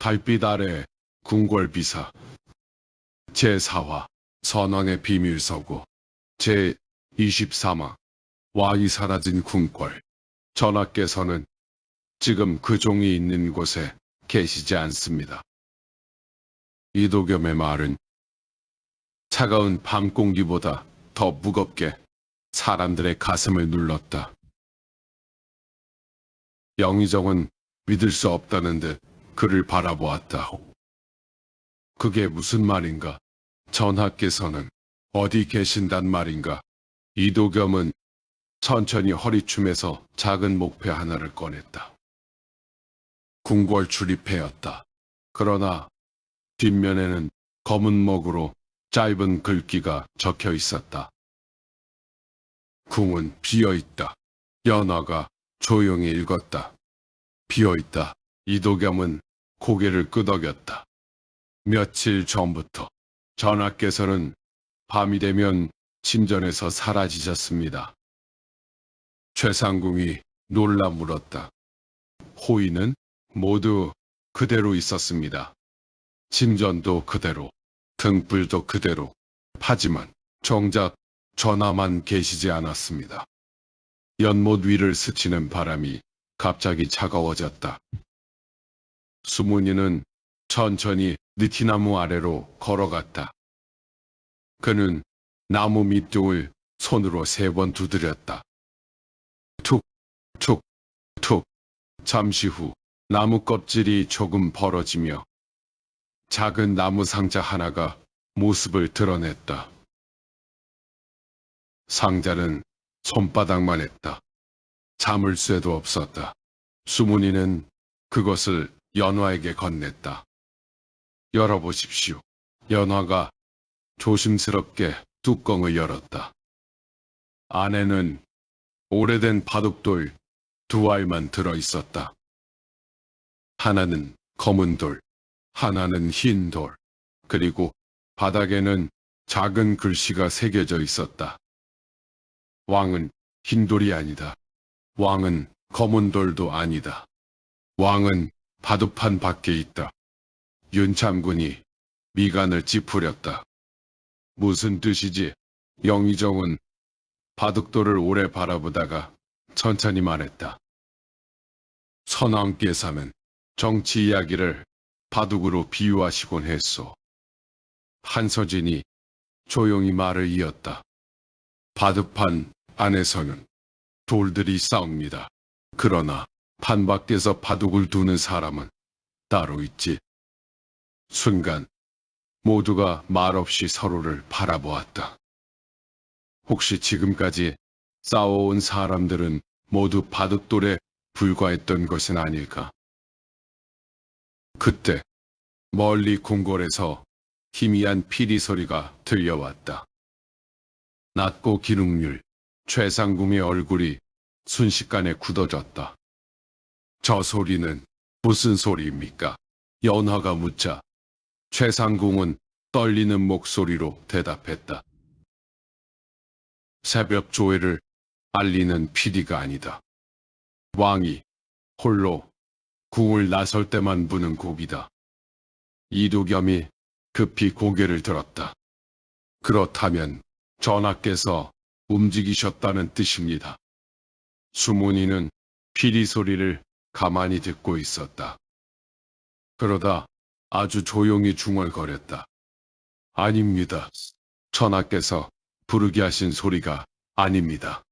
달빛 아래 궁궐비사 제4화 선왕의 비밀서고 제23화 왕이 사라진 궁궐. 전하께서는 지금 그 종이 있는 곳에 계시지 않습니다. 이도겸의 말은 차가운 밤 공기보다 더 무겁게 사람들의 가슴을 눌렀다. 영의정은 믿을 수 없다는 듯 그를 바라보았다. 그게 무슨 말인가? 전하께서는 어디 계신단 말인가? 이도겸은 천천히 허리춤에서 작은 목패 하나를 꺼냈다. 궁궐 출입회였다. 그러나 뒷면에는 검은 목으로 짧은 글귀가 적혀 있었다. 궁은 비어있다. 연화가 조용히 읽었다. 비어있다. 이도겸은 고개를 끄덕였다. 며칠 전부터 전하께서는 밤이 되면 침전에서 사라지셨습니다. 최상궁이 놀라 물었다. 호의는 모두 그대로 있었습니다. 침전도 그대로, 등불도 그대로. 하지만 정작 전하만 계시지 않았습니다. 연못 위를 스치는 바람이 갑자기 차가워졌다. 수문이는 천천히 느티나무 아래로 걸어갔다. 그는 나무 밑둥을 손으로 3번 두드렸다. 툭, 툭, 툭. 잠시 후 나무 껍질이 조금 벌어지며 작은 나무 상자 하나가 모습을 드러냈다. 상자는 손바닥만 했다. 잠을 쇠도 없었다. 수문이는 그것을 연화에게 건넸다. 열어보십시오. 연화가 조심스럽게 뚜껑을 열었다. 안에는 오래된 바둑돌 2알만 들어있었다. 하나는 검은 돌, 하나는 흰 돌, 그리고 바닥에는 작은 글씨가 새겨져 있었다. 왕은 흰 돌이 아니다. 왕은 검은 돌도 아니다. 왕은 바둑판 밖에 있다. 윤참군이 미간을 찌푸렸다. 무슨 뜻이지? 영의정은 바둑돌을 오래 바라보다가 천천히 말했다. 선왕께서는 정치 이야기를 바둑으로 비유하시곤 했소. 한서진이 조용히 말을 이었다. 바둑판 안에서는 돌들이 싸웁니다. 그러나 판 밖에서 바둑을 두는 사람은 따로 있지. 순간 모두가 말없이 서로를 바라보았다. 혹시 지금까지 싸워온 사람들은 모두 바둑돌에 불과했던 것은 아닐까? 그때 멀리 궁궐에서 희미한 피리 소리가 들려왔다. 낮고 기능률 최상궁의 얼굴이 순식간에 굳어졌다. 저 소리는 무슨 소리입니까? 연화가 묻자 최상궁은 떨리는 목소리로 대답했다. 새벽 조회를 알리는 피리가 아니다. 왕이 홀로 궁을 나설 때만 부는 곡이다. 이도겸이 급히 고개를 들었다. 그렇다면 전하께서 움직이셨다는 뜻입니다. 수문이는 피리 소리를 가만히 듣고 있었다. 그러다 아주 조용히 중얼거렸다. 아닙니다. 전하께서 부르게 하신 소리가 아닙니다.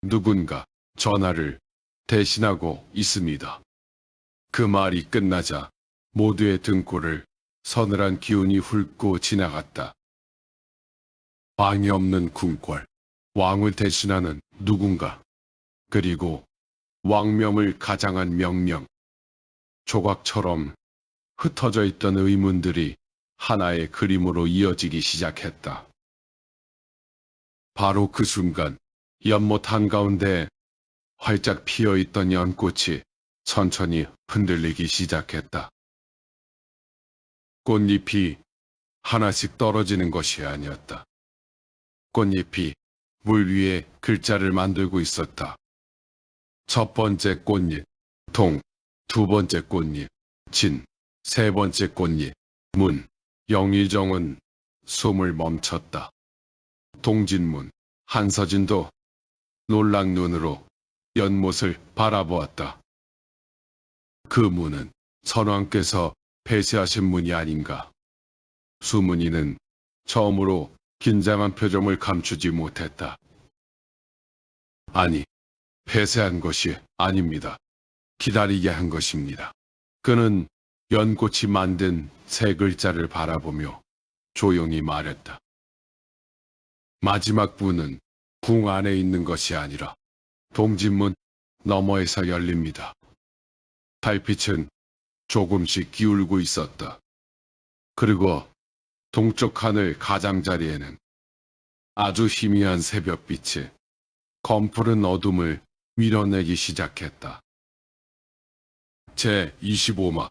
누군가 전하를 대신하고 있습니다. 그 말이 끝나자 모두의 등골을 서늘한 기운이 훑고 지나갔다. 왕이 없는 궁궐, 왕을 대신하는 누군가, 그리고 왕명을 가장한 명령. 조각처럼 흩어져 있던 의문들이 하나의 그림으로 이어지기 시작했다. 바로 그 순간 연못 한가운데 활짝 피어있던 연꽃이 천천히 흔들리기 시작했다. 꽃잎이 하나씩 떨어지는 것이 아니었다. 꽃잎이 물 위에 글자를 만들고 있었다. 첫 번째 꽃잎, 동, 두 번째 꽃잎, 진, 세 번째 꽃잎, 문. 영의정은 숨을 멈췄다. 동진문, 한서진도 놀란 눈으로 연못을 바라보았다. 그 문은 선왕께서 폐쇄하신 문이 아닌가. 수문이는 처음으로 긴장한 표정을 감추지 못했다. 아니, 폐쇄한 것이 아닙니다. 기다리게 한 것입니다. 그는 연꽃이 만든 세 글자를 바라보며 조용히 말했다. 마지막 문은 궁 안에 있는 것이 아니라 동진문 너머에서 열립니다. 달빛은 조금씩 기울고 있었다. 그리고 동쪽 하늘 가장자리에는 아주 희미한 새벽빛이 검푸른 어둠을 밀어내기 시작했다. 제25막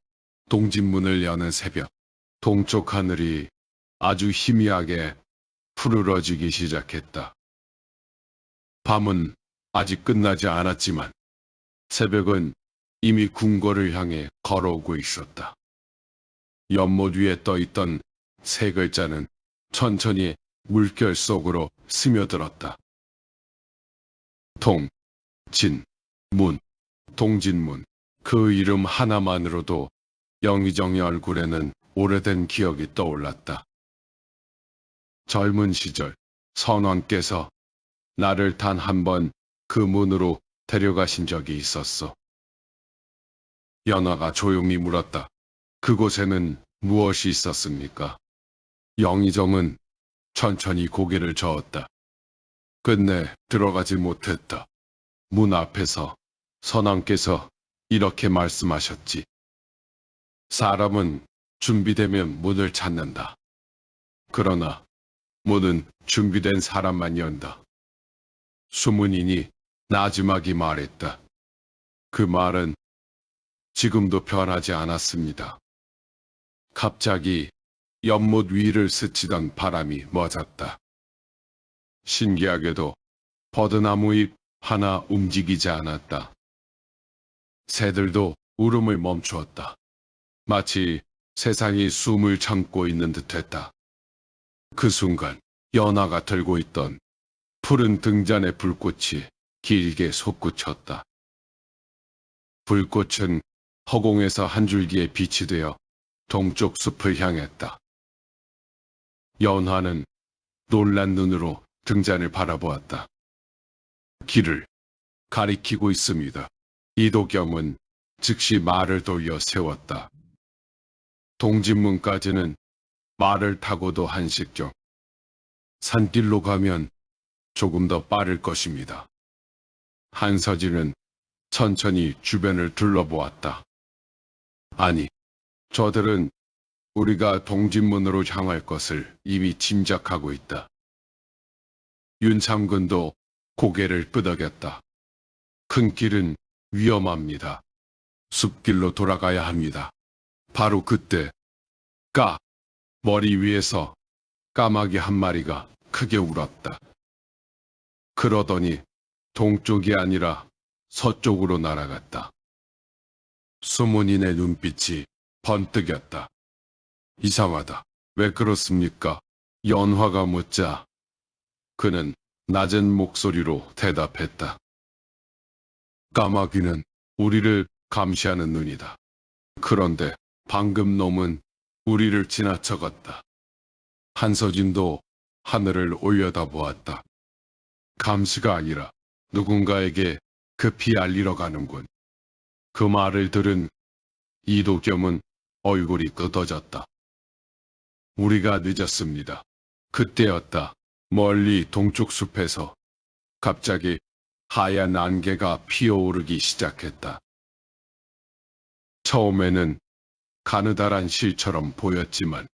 동진문을 여는 새벽, 동쪽 하늘이 아주 희미하게 푸르러지기 시작했다. 밤은 아직 끝나지 않았지만 새벽은 이미 궁궐을 향해 걸어오고 있었다. 연못 위에 떠있던 세 글자는 천천히 물결 속으로 스며들었다. 동, 진, 문, 동진문. 그 이름 하나만으로도 영의정의 얼굴에는 오래된 기억이 떠올랐다. 젊은 시절 선왕께서 나를 단 한 번 그 문으로 데려가신 적이 있었어. 연화가 조용히 물었다. 그곳에는 무엇이 있었습니까? 영의정은 천천히 고개를 저었다. 끝내 들어가지 못했다. 문 앞에서 선왕께서 이렇게 말씀하셨지. 사람은 준비되면 문을 찾는다. 그러나 문은 준비된 사람만 연다. 수문인이 나지막이 말했다. 그 말은 지금도 변하지 않았습니다. 갑자기 연못 위를 스치던 바람이 멎었다. 신기하게도 버드나무 잎 하나 움직이지 않았다. 새들도 울음을 멈추었다. 마치 세상이 숨을 참고 있는 듯했다. 그 순간 연화가 들고 있던 푸른 등잔의 불꽃이 길게 솟구쳤다. 불꽃은 허공에서 한 줄기의 빛이 되어 동쪽 숲을 향했다. 연화는 놀란 눈으로 등잔을 바라보았다. 길을 가리키고 있습니다. 이도겸은 즉시 말을 돌려 세웠다. 동진문까지는 말을 타고도 한식경. 산길로 가면 조금 더 빠를 것입니다. 한서진은 천천히 주변을 둘러보았다. 아니, 저들은 우리가 동진문으로 향할 것을 이미 짐작하고 있다. 윤창근도 고개를 끄덕였다. 큰 길은 위험합니다. 숲길로 돌아가야 합니다. 바로 그때 머리 위에서 까마귀 한 마리가 크게 울었다. 그러더니 동쪽이 아니라 서쪽으로 날아갔다. 수문인의 눈빛이 번뜩였다. 이상하다. 왜 그렇습니까? 연화가 묻자 그는 낮은 목소리로 대답했다. 까마귀는 우리를 감시하는 눈이다. 그런데 방금 놈은 우리를 지나쳐갔다. 한서진도 하늘을 올려다보았다. 감시가 아니라 누군가에게 급히 알리러 가는군. 그 말을 들은 이도겸은 얼굴이 끄덕졌다. 우리가 늦었습니다. 그때였다. 멀리 동쪽 숲에서 갑자기 하얀 안개가 피어오르기 시작했다. 처음에는 가느다란 실처럼 보였지만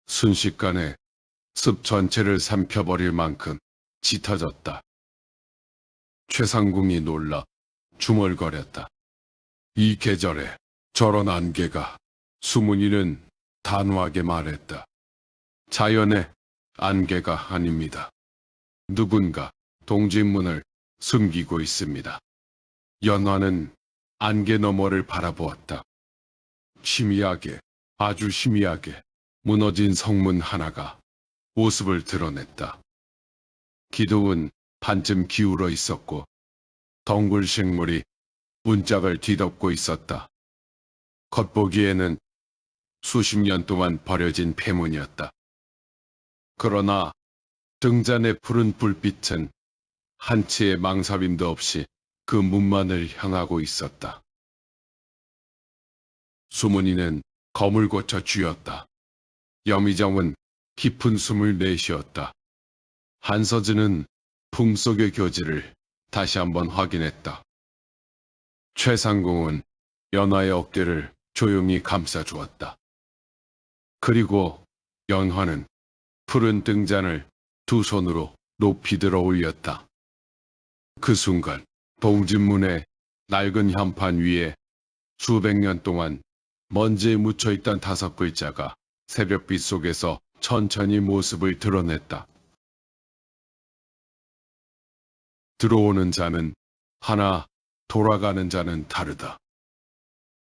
순식간에 숲 전체를 삼켜버릴 만큼 짙어졌다. 최상궁이 놀라 중얼거렸다. 이 계절에 저런 안개가. 수문이는 단호하게 말했다. 자연의 안개가 아닙니다. 누군가 동진문을 숨기고 있습니다. 연화는 안개 너머를 바라보았다. 희미하게, 아주 희미하게 무너진 성문 하나가 모습을 드러냈다. 기둥은 반쯤 기울어 있었고 덩굴 식물이 문짝을 뒤덮고 있었다. 겉보기에는 수십 년 동안 버려진 폐문이었다. 그러나 등잔의 푸른 불빛은 한치의 망설임도 없이 그 문만을 향하고 있었다. 수문이는 검을 고쳐 쥐었다. 여미정은 깊은 숨을 내쉬었다. 한서진은 품속의 교지를 다시 한번 확인했다. 최상공은 연화의 어깨를 조용히 감싸주었다. 그리고 연화는 푸른 등잔을 두 손으로 높이 들어 올렸다. 그 순간 동진문의 낡은 현판 위에 수백 년 동안 먼지에 묻혀있던 5글자가 새벽빛 속에서 천천히 모습을 드러냈다. 들어오는 자는 하나, 돌아가는 자는 다르다.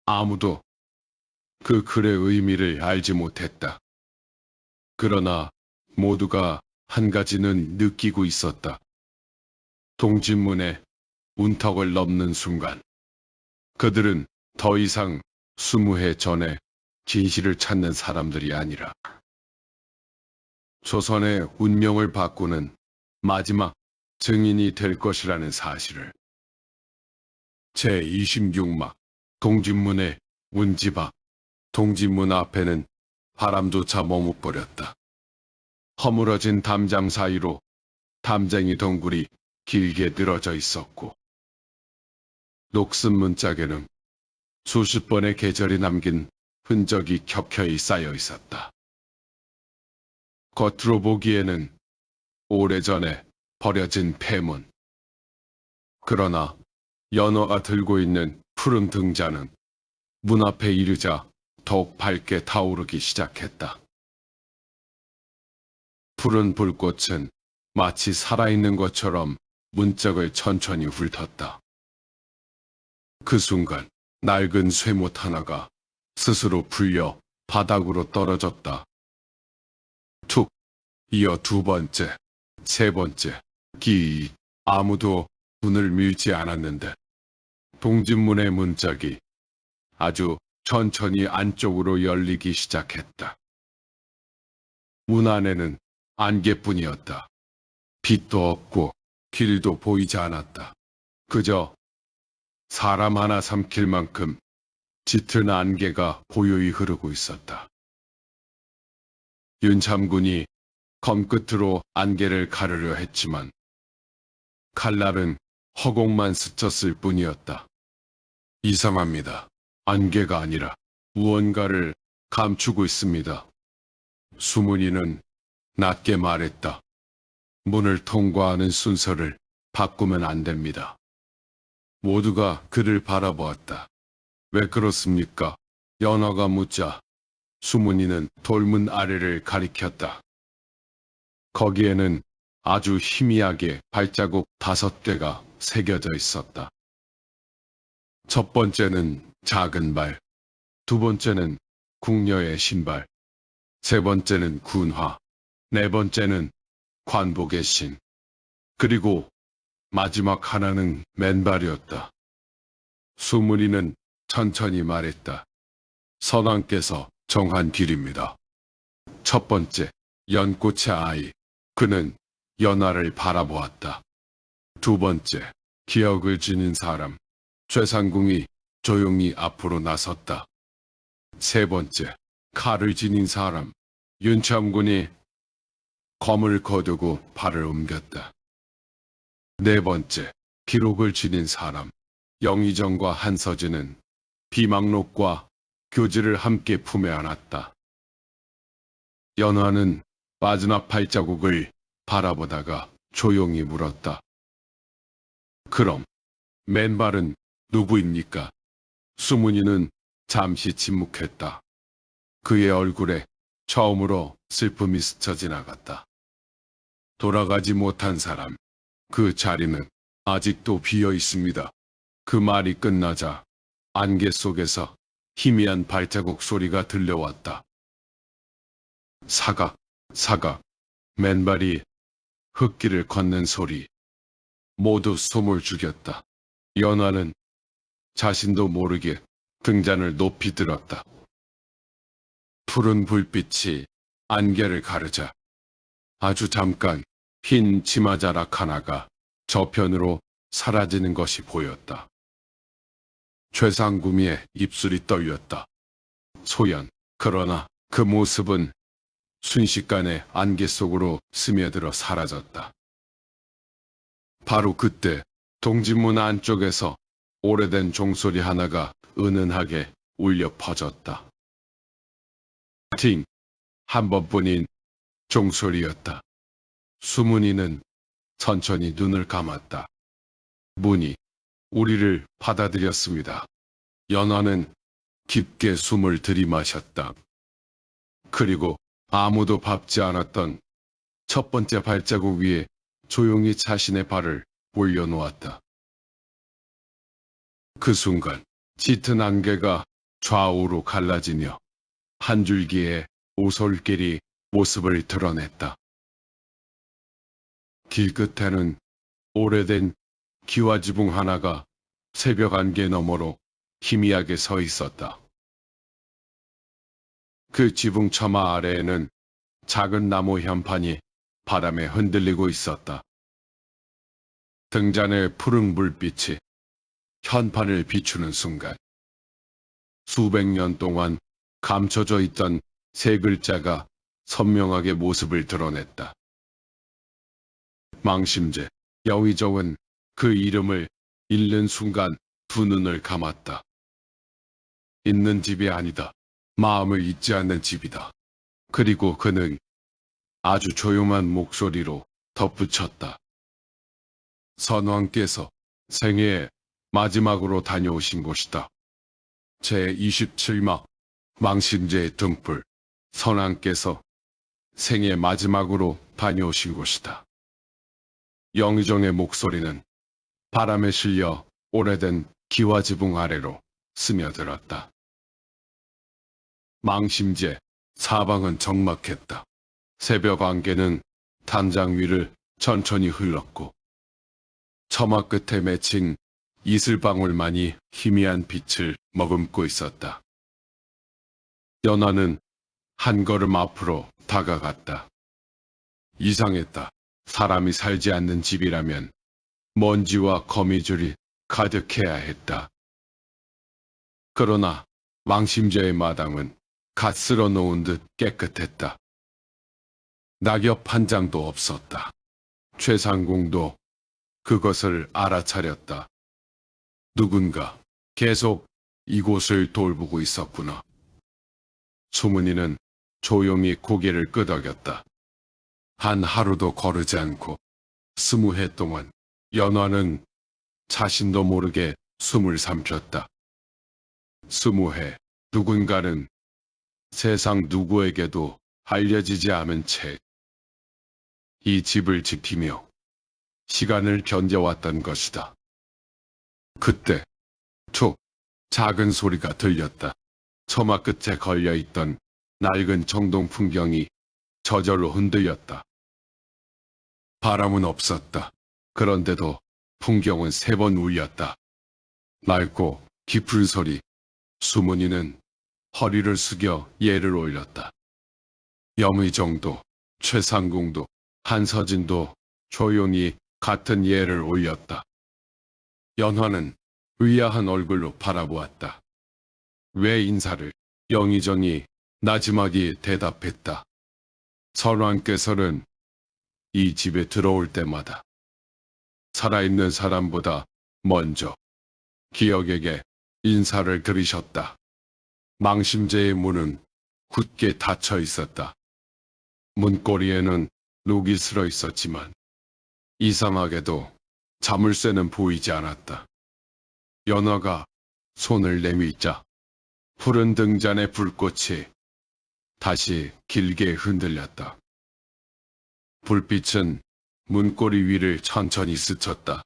아무도 그 글의 의미를 알지 못했다. 그러나 모두가 한 가지는 느끼고 있었다. 동진문의 운턱을 넘는 순간 그들은 더 이상 20해 전에 진실을 찾는 사람들이 아니라 조선의 운명을 바꾸는 마지막 증인이 될 것이라는 사실을. 제26막 동진문의 문지박. 동진문 앞에는 바람조차 머뭇거렸다. 허물어진 담장 사이로 담쟁이 덩굴이 길게 늘어져 있었고 녹슨 문짝에는 수십 번의 계절이 남긴 흔적이 켜켜이 쌓여 있었다. 겉으로 보기에는 오래전에 버려진 폐문. 그러나 연화가 들고 있는 푸른 등잔은 문 앞에 이르자 더욱 밝게 타오르기 시작했다. 푸른 불꽃은 마치 살아있는 것처럼 문짝을 천천히 훑었다. 그 순간 낡은 쇠못 하나가 스스로 풀려 바닥으로 떨어졌다. 툭! 이어 두 번째, 세 번째, 기. 아무도 문을 밀지 않았는데 동진문의 문짝이 아주 천천히 안쪽으로 열리기 시작했다. 문 안에는 안개뿐이었다. 빛도 없고 길도 보이지 않았다. 그저 사람 하나 삼킬 만큼 짙은 안개가 고요히 흐르고 있었다. 윤참군이 검끝으로 안개를 가르려 했지만 칼날은 허공만 스쳤을 뿐이었다. 이상합니다. 안개가 아니라 무언가를 감추고 있습니다. 수문이는 낮게 말했다. 문을 통과하는 순서를 바꾸면 안 됩니다. 모두가 그를 바라보았다. 왜 그렇습니까? 연화가 묻자 수문이는 돌문 아래를 가리켰다. 거기에는 아주 희미하게 발자국 5개가 새겨져 있었다. 첫 번째는 작은 발, 두 번째는 궁녀의 신발, 세 번째는 군화, 네 번째는 관복의 신, 그리고 마지막 하나는 맨발이었다. 수문이는 천천히 말했다. 선왕께서 정한 길입니다. 첫 번째, 연꽃의 아이. 그는 연화를 바라보았다. 두 번째, 기억을 지닌 사람. 최상궁이 조용히 앞으로 나섰다. 세 번째, 칼을 지닌 사람. 윤참군이 검을 거두고 발을 옮겼다. 네 번째, 기록을 지닌 사람. 영의정과 한서진은 비망록과 교지를 함께 품에 안았다. 연화는 마지막 발자국을 바라보다가 조용히 물었다. 그럼 맨발은 누구입니까? 수문이는 잠시 침묵했다. 그의 얼굴에 처음으로 슬픔이 스쳐 지나갔다. 돌아가지 못한 사람, 그 자리는 아직도 비어 있습니다. 그 말이 끝나자 안개 속에서 희미한 발자국 소리가 들려왔다. 사각, 사각, 맨발이 흙길을 걷는 소리. 모두 숨을 죽였다. 연화는 자신도 모르게 등잔을 높이 들었다. 푸른 불빛이 안개를 가르자 아주 잠깐 흰 치마자락 하나가 저편으로 사라지는 것이 보였다. 최상구미의 입술이 떨렸다. 소연. 그러나 그 모습은 순식간에 안개 속으로 스며들어 사라졌다. 바로 그때 동지문 안쪽에서 오래된 종소리 하나가 은은하게 울려 퍼졌다. 팅! 한 번뿐인 종소리였다. 수문이는 천천히 눈을 감았다. 문이 우리를 받아들였습니다. 연화는 깊게 숨을 들이마셨다. 그리고 아무도 밟지 않았던 첫 번째 발자국 위에 조용히 자신의 발을 올려놓았다. 그 순간 짙은 안개가 좌우로 갈라지며 한 줄기의 오솔길이 모습을 드러냈다. 길 끝에는 오래된 기와지붕 하나가 새벽 안개 너머로 희미하게 서 있었다. 그 지붕 처마 아래에는 작은 나무 현판이 바람에 흔들리고 있었다. 등잔의 푸른 불빛이 현판을 비추는 순간 수백 년 동안 감춰져 있던 세 글자가 선명하게 모습을 드러냈다. 망심제. 여의정은 그 이름을 읽는 순간 두 눈을 감았다. 있는 집이 아니다. 마음을 잊지 않는 집이다. 그리고 그는 아주 조용한 목소리로 덧붙였다. 선왕께서 생애에 마지막으로 다녀오신 곳이다. 제27막 망신제의 등불. 선왕께서 생애 마지막으로 다녀오신 곳이다. 영의정의 목소리는 바람에 실려 오래된 기와지붕 아래로 스며들었다. 망심제. 사방은 적막했다. 새벽 안개는 단장 위를 천천히 흘렀고 처마 끝에 맺힌 이슬방울만이 희미한 빛을 머금고 있었다. 연화는 한 걸음 앞으로 다가갔다. 이상했다. 사람이 살지 않는 집이라면 먼지와 거미줄이 가득해야 했다. 그러나 망심제의 마당은 갓 쓸어 놓은 듯 깨끗했다. 낙엽 한 장도 없었다. 최상궁도 그것을 알아차렸다. 누군가 계속 이곳을 돌보고 있었구나. 수문이는 조용히 고개를 끄덕였다. 한 하루도 거르지 않고 20해 동안 연화는 자신도 모르게 숨을 삼켰다. 20해. 누군가는 세상 누구에게도 알려지지 않은 채 이 집을 지키며 시간을 견뎌왔던 것이다. 그때 툭 작은 소리가 들렸다. 처마 끝에 걸려있던 낡은 정동 풍경이 저절로 흔들렸다. 바람은 없었다. 그런데도 풍경은 3번 울렸다. 낡고 깊은 소리. 수문이는 허리를 숙여 예를 올렸다. 염의정도, 최상궁도, 한서진도 조용히 같은 예를 올렸다. 연화는 의아한 얼굴로 바라보았다. 왜 인사를? 영의정이 나지막이 대답했다. 선왕께서는 이 집에 들어올 때마다 살아있는 사람보다 먼저 기억에게 인사를 드리셨다. 망심제의 문은 굳게 닫혀 있었다. 문고리에는 록이 쓸어 있었지만 이상하게도 자물쇠는 보이지 않았다. 연화가 손을 내밀자 푸른 등잔의 불꽃이 다시 길게 흔들렸다. 불빛은 문고리 위를 천천히 스쳤다.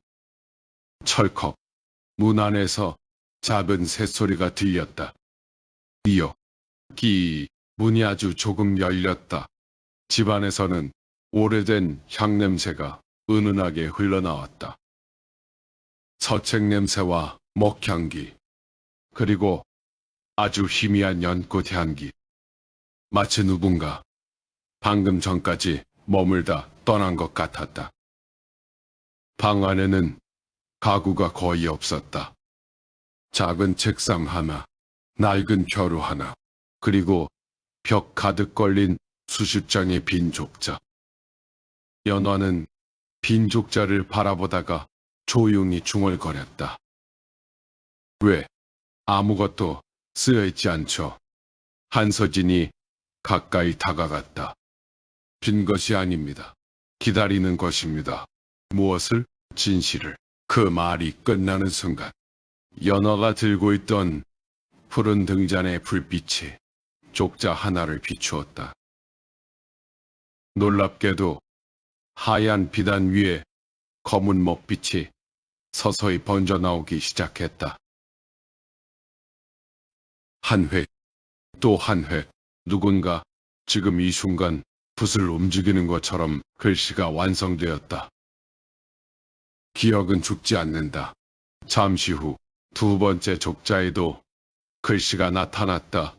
철컥. 문 안에서 작은 새소리가 들렸다. 이어 문이 아주 조금 열렸다. 집안에서는 오래된 향냄새가 은은하게 흘러나왔다. 서책 냄새와 먹향기, 그리고 아주 희미한 연꽃 향기. 마치 누군가 방금 전까지 머물다 떠난 것 같았다. 방 안에는 가구가 거의 없었다. 작은 책상 하나, 낡은 벼루 하나, 그리고 벽 가득 걸린 수십 장의 빈 족자. 연화는 빈 족자를 바라보다가 조용히 중얼거렸다. 왜 아무것도 쓰여있지 않죠? 한서진이 가까이 다가갔다. 빈 것이 아닙니다. 기다리는 것입니다. 무엇을? 진실을. 그 말이 끝나는 순간 연화가 들고 있던 푸른 등잔의 불빛이 족자 하나를 비추었다. 놀랍게도 하얀 비단 위에 검은 먹빛이 서서히 번져나오기 시작했다. 한 획, 또 한 획, 누군가 지금 이 순간 붓을 움직이는 것처럼 글씨가 완성되었다. 기억은 죽지 않는다. 잠시 후 두 번째 족자에도 글씨가 나타났다.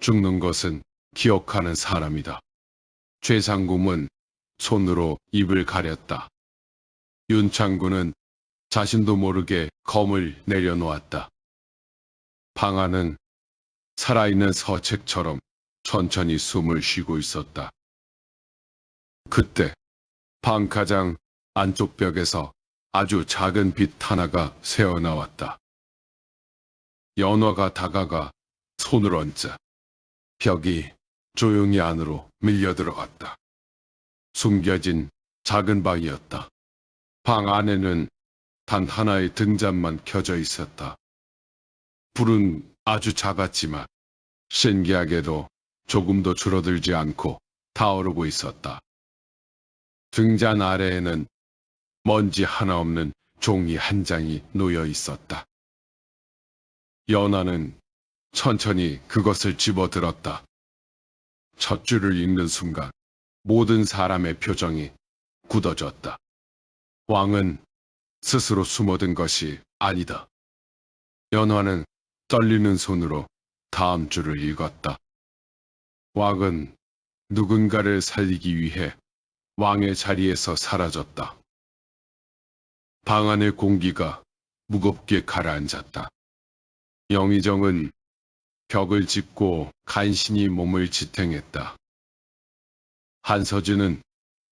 죽는 것은 기억하는 사람이다. 최상금은 손으로 입을 가렸다. 윤창구는 자신도 모르게 검을 내려놓았다. 방 안은 살아있는 서책처럼 천천히 숨을 쉬고 있었다. 그때 방 가장 안쪽 벽에서 아주 작은 빛 하나가 새어나왔다. 연화가 다가가 손을 얹자 벽이 조용히 안으로 밀려들어갔다. 숨겨진 작은 방이었다. 방 안에는 단 하나의 등잔만 켜져 있었다. 불은 아주 작았지만 신기하게도 조금도 줄어들지 않고 타오르고 있었다. 등잔 아래에는 먼지 하나 없는 종이 한 장이 놓여 있었다. 연화는 천천히 그것을 집어들었다. 첫 줄을 읽는 순간 모든 사람의 표정이 굳어졌다. 왕은 스스로 숨어든 것이 아니다. 연화는 떨리는 손으로 다음 줄을 읽었다. 왕은 누군가를 살리기 위해 왕의 자리에서 사라졌다. 방 안의 공기가 무겁게 가라앉았다. 영의정은 벽을 짚고 간신히 몸을 지탱했다. 한서진은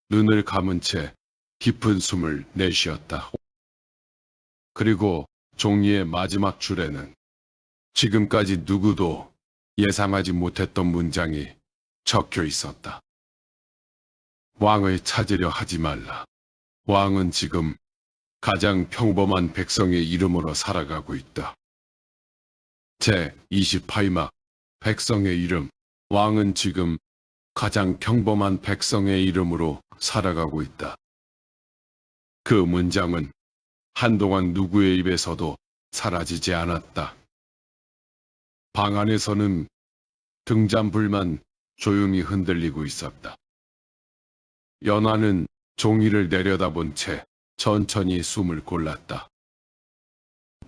눈을 감은 채 깊은 숨을 내쉬었다. 그리고 종이의 마지막 줄에는 지금까지 누구도 예상하지 못했던 문장이 적혀 있었다. 왕을 찾으려 하지 말라. 왕은 지금 가장 평범한 백성의 이름으로 살아가고 있다. 제28막 백성의 이름. 왕은 지금 가장 평범한 백성의 이름으로 살아가고 있다. 그 문장은 한동안 누구의 입에서도 사라지지 않았다. 방 안에서는 등잔불만 조용히 흔들리고 있었다. 연화는 종이를 내려다본 채 천천히 숨을 골랐다.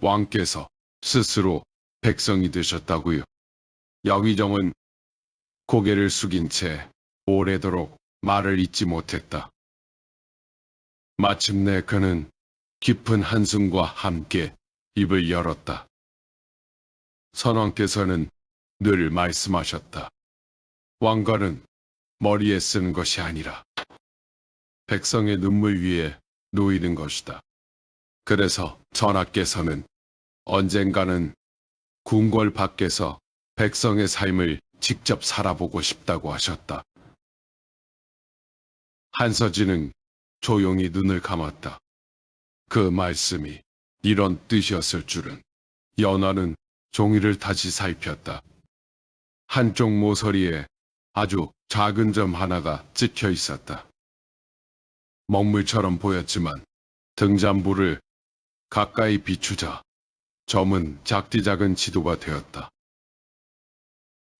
왕께서 스스로 백성이 되셨다고요. 여기정은 고개를 숙인 채 오래도록 말을 잇지 못했다. 마침내 그는 깊은 한숨과 함께 입을 열었다. 선왕께서는 늘 말씀하셨다. 왕관은 머리에 쓰는 것이 아니라 백성의 눈물 위에 놓이는 것이다. 그래서 전하께서는 언젠가는 궁궐 밖에서 백성의 삶을 직접 살아보고 싶다고 하셨다. 한서진은 조용히 눈을 감았다. 그 말씀이 이런 뜻이었을 줄은. 연화는 종이를 다시 살폈다. 한쪽 모서리에 아주 작은 점 하나가 찍혀 있었다. 먹물처럼 보였지만 등잔불을 가까이 비추자 점은 작디 작은 지도가 되었다.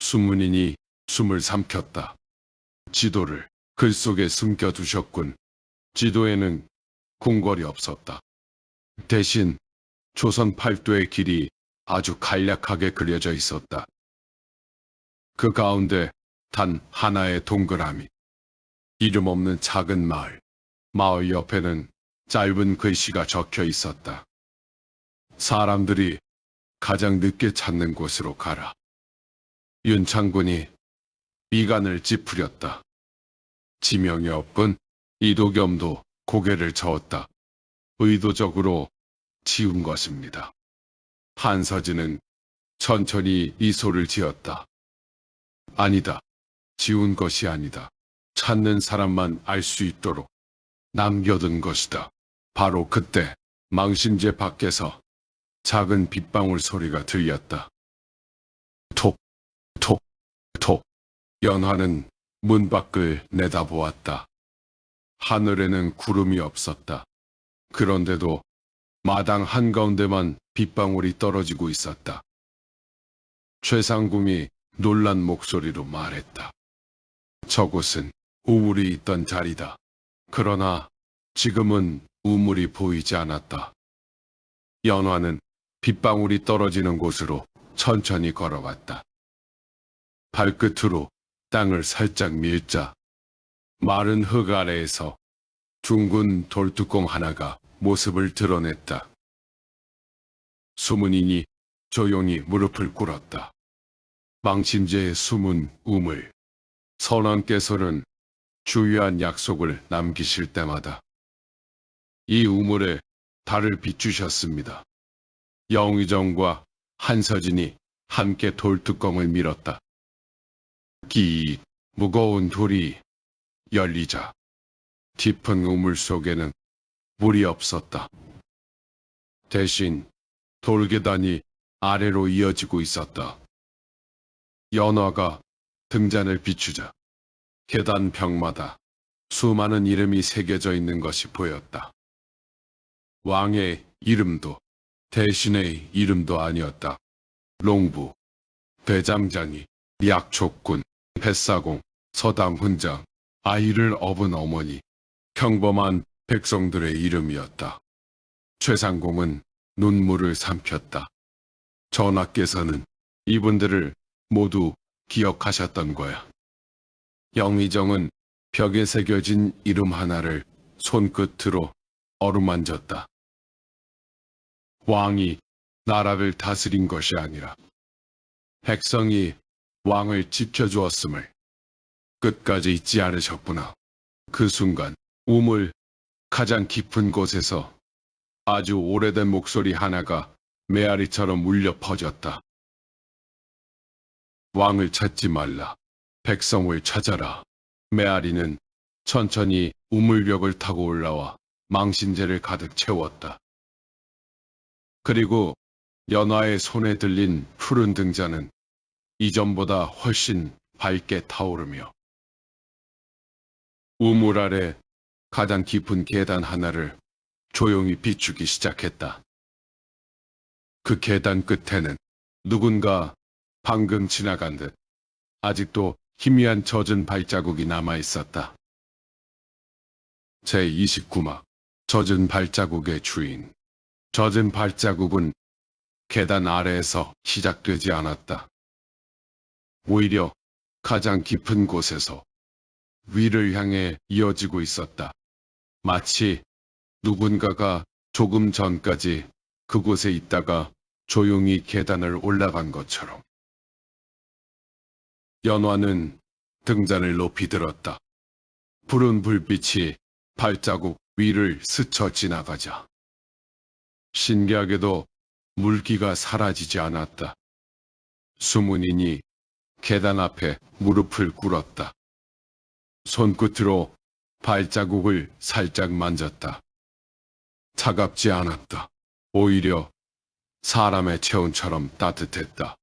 수문인이 숨을 삼켰다. 지도를 글 속에 숨겨두셨군. 지도에는 궁궐이 없었다. 대신 조선 팔도의 길이 아주 간략하게 그려져 있었다. 그 가운데 단 하나의 동그라미. 이름 없는 작은 마을. 마을 옆에는 짧은 글씨가 적혀 있었다. 사람들이 가장 늦게 찾는 곳으로 가라. 윤창군이 미간을 찌푸렸다. 지명이 없군. 이도겸도 고개를 저었다. 의도적으로 지운 것입니다. 한서진은 천천히 미소를 지었다. 아니다. 지운 것이 아니다. 찾는 사람만 알 수 있도록 남겨둔 것이다. 바로 그때 망신제 밖에서 작은 빗방울 소리가 들렸다. 톡, 톡, 톡. 연화는 문 밖을 내다보았다. 하늘에는 구름이 없었다. 그런데도 마당 한가운데만 빗방울이 떨어지고 있었다. 최상궁이 놀란 목소리로 말했다. 저곳은 우물이 있던 자리다. 그러나 지금은 우물이 보이지 않았다. 연화는 빗방울이 떨어지는 곳으로 천천히 걸어갔다. 발끝으로 땅을 살짝 밀자 마른 흙 아래에서 둥근 돌뚜껑 하나가 모습을 드러냈다. 수문인이 조용히 무릎을 꿇었다. 망신제의 숨은 우물. 선왕께서는 주요한 약속을 남기실 때마다 이 우물에 달을 비추셨습니다. 영의정과 한서진이 함께 돌뚜껑을 밀었다. 끼익 무거운 돌이 열리자 깊은 우물 속에는 물이 없었다. 대신 돌계단이 아래로 이어지고 있었다. 연화가 등잔을 비추자 계단 벽마다 수많은 이름이 새겨져 있는 것이 보였다. 왕의 이름도 대신의 이름도 아니었다. 롱부, 대장장이, 약촉군, 뱃사공, 서당훈장, 아이를 업은 어머니, 평범한 백성들의 이름이었다. 최상공은 눈물을 삼켰다. 전하께서는 이분들을 모두 기억하셨던 거야. 영의정은 벽에 새겨진 이름 하나를 손끝으로 어루만졌다. 왕이 나라를 다스린 것이 아니라 백성이 왕을 지켜주었음을 끝까지 잊지 않으셨구나. 그 순간 우물 가장 깊은 곳에서 아주 오래된 목소리 하나가 메아리처럼 울려 퍼졌다. 왕을 찾지 말라. 백성을 찾아라. 메아리는 천천히 우물벽을 타고 올라와 망신제를 가득 채웠다. 그리고 연화의 손에 들린 푸른 등잔은 이전보다 훨씬 밝게 타오르며 우물 아래 가장 깊은 계단 하나를 조용히 비추기 시작했다. 그 계단 끝에는 누군가 방금 지나간 듯 아직도 희미한 젖은 발자국이 남아 있었다. 제29막 젖은 발자국의 주인. 젖은 발자국은 계단 아래에서 시작되지 않았다. 오히려 가장 깊은 곳에서 위를 향해 이어지고 있었다. 마치 누군가가 조금 전까지 그곳에 있다가 조용히 계단을 올라간 것처럼. 연화는 등잔을 높이 들었다. 푸른 불빛이 발자국 위를 스쳐 지나가자 신기하게도 물기가 사라지지 않았다. 수문인이 계단 앞에 무릎을 꿇었다. 손끝으로 발자국을 살짝 만졌다. 차갑지 않았다. 오히려 사람의 체온처럼 따뜻했다.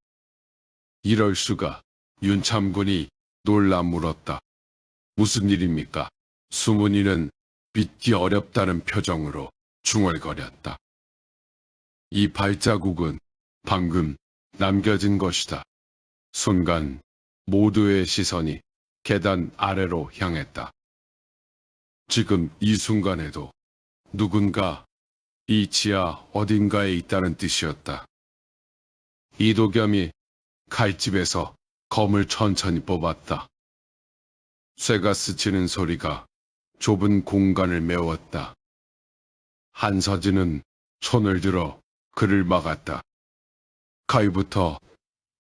이럴 수가. 윤참군이 놀라 물었다. 무슨 일입니까? 수문이는 믿기 어렵다는 표정으로 중얼거렸다. 이 발자국은 방금 남겨진 것이다. 순간 모두의 시선이 계단 아래로 향했다. 지금 이 순간에도 누군가 이 지하 어딘가에 있다는 뜻이었다. 이도겸이 칼집에서 검을 천천히 뽑았다. 쇠가 스치는 소리가 좁은 공간을 메웠다. 한서진은 손을 들어 그를 막았다. 가위부터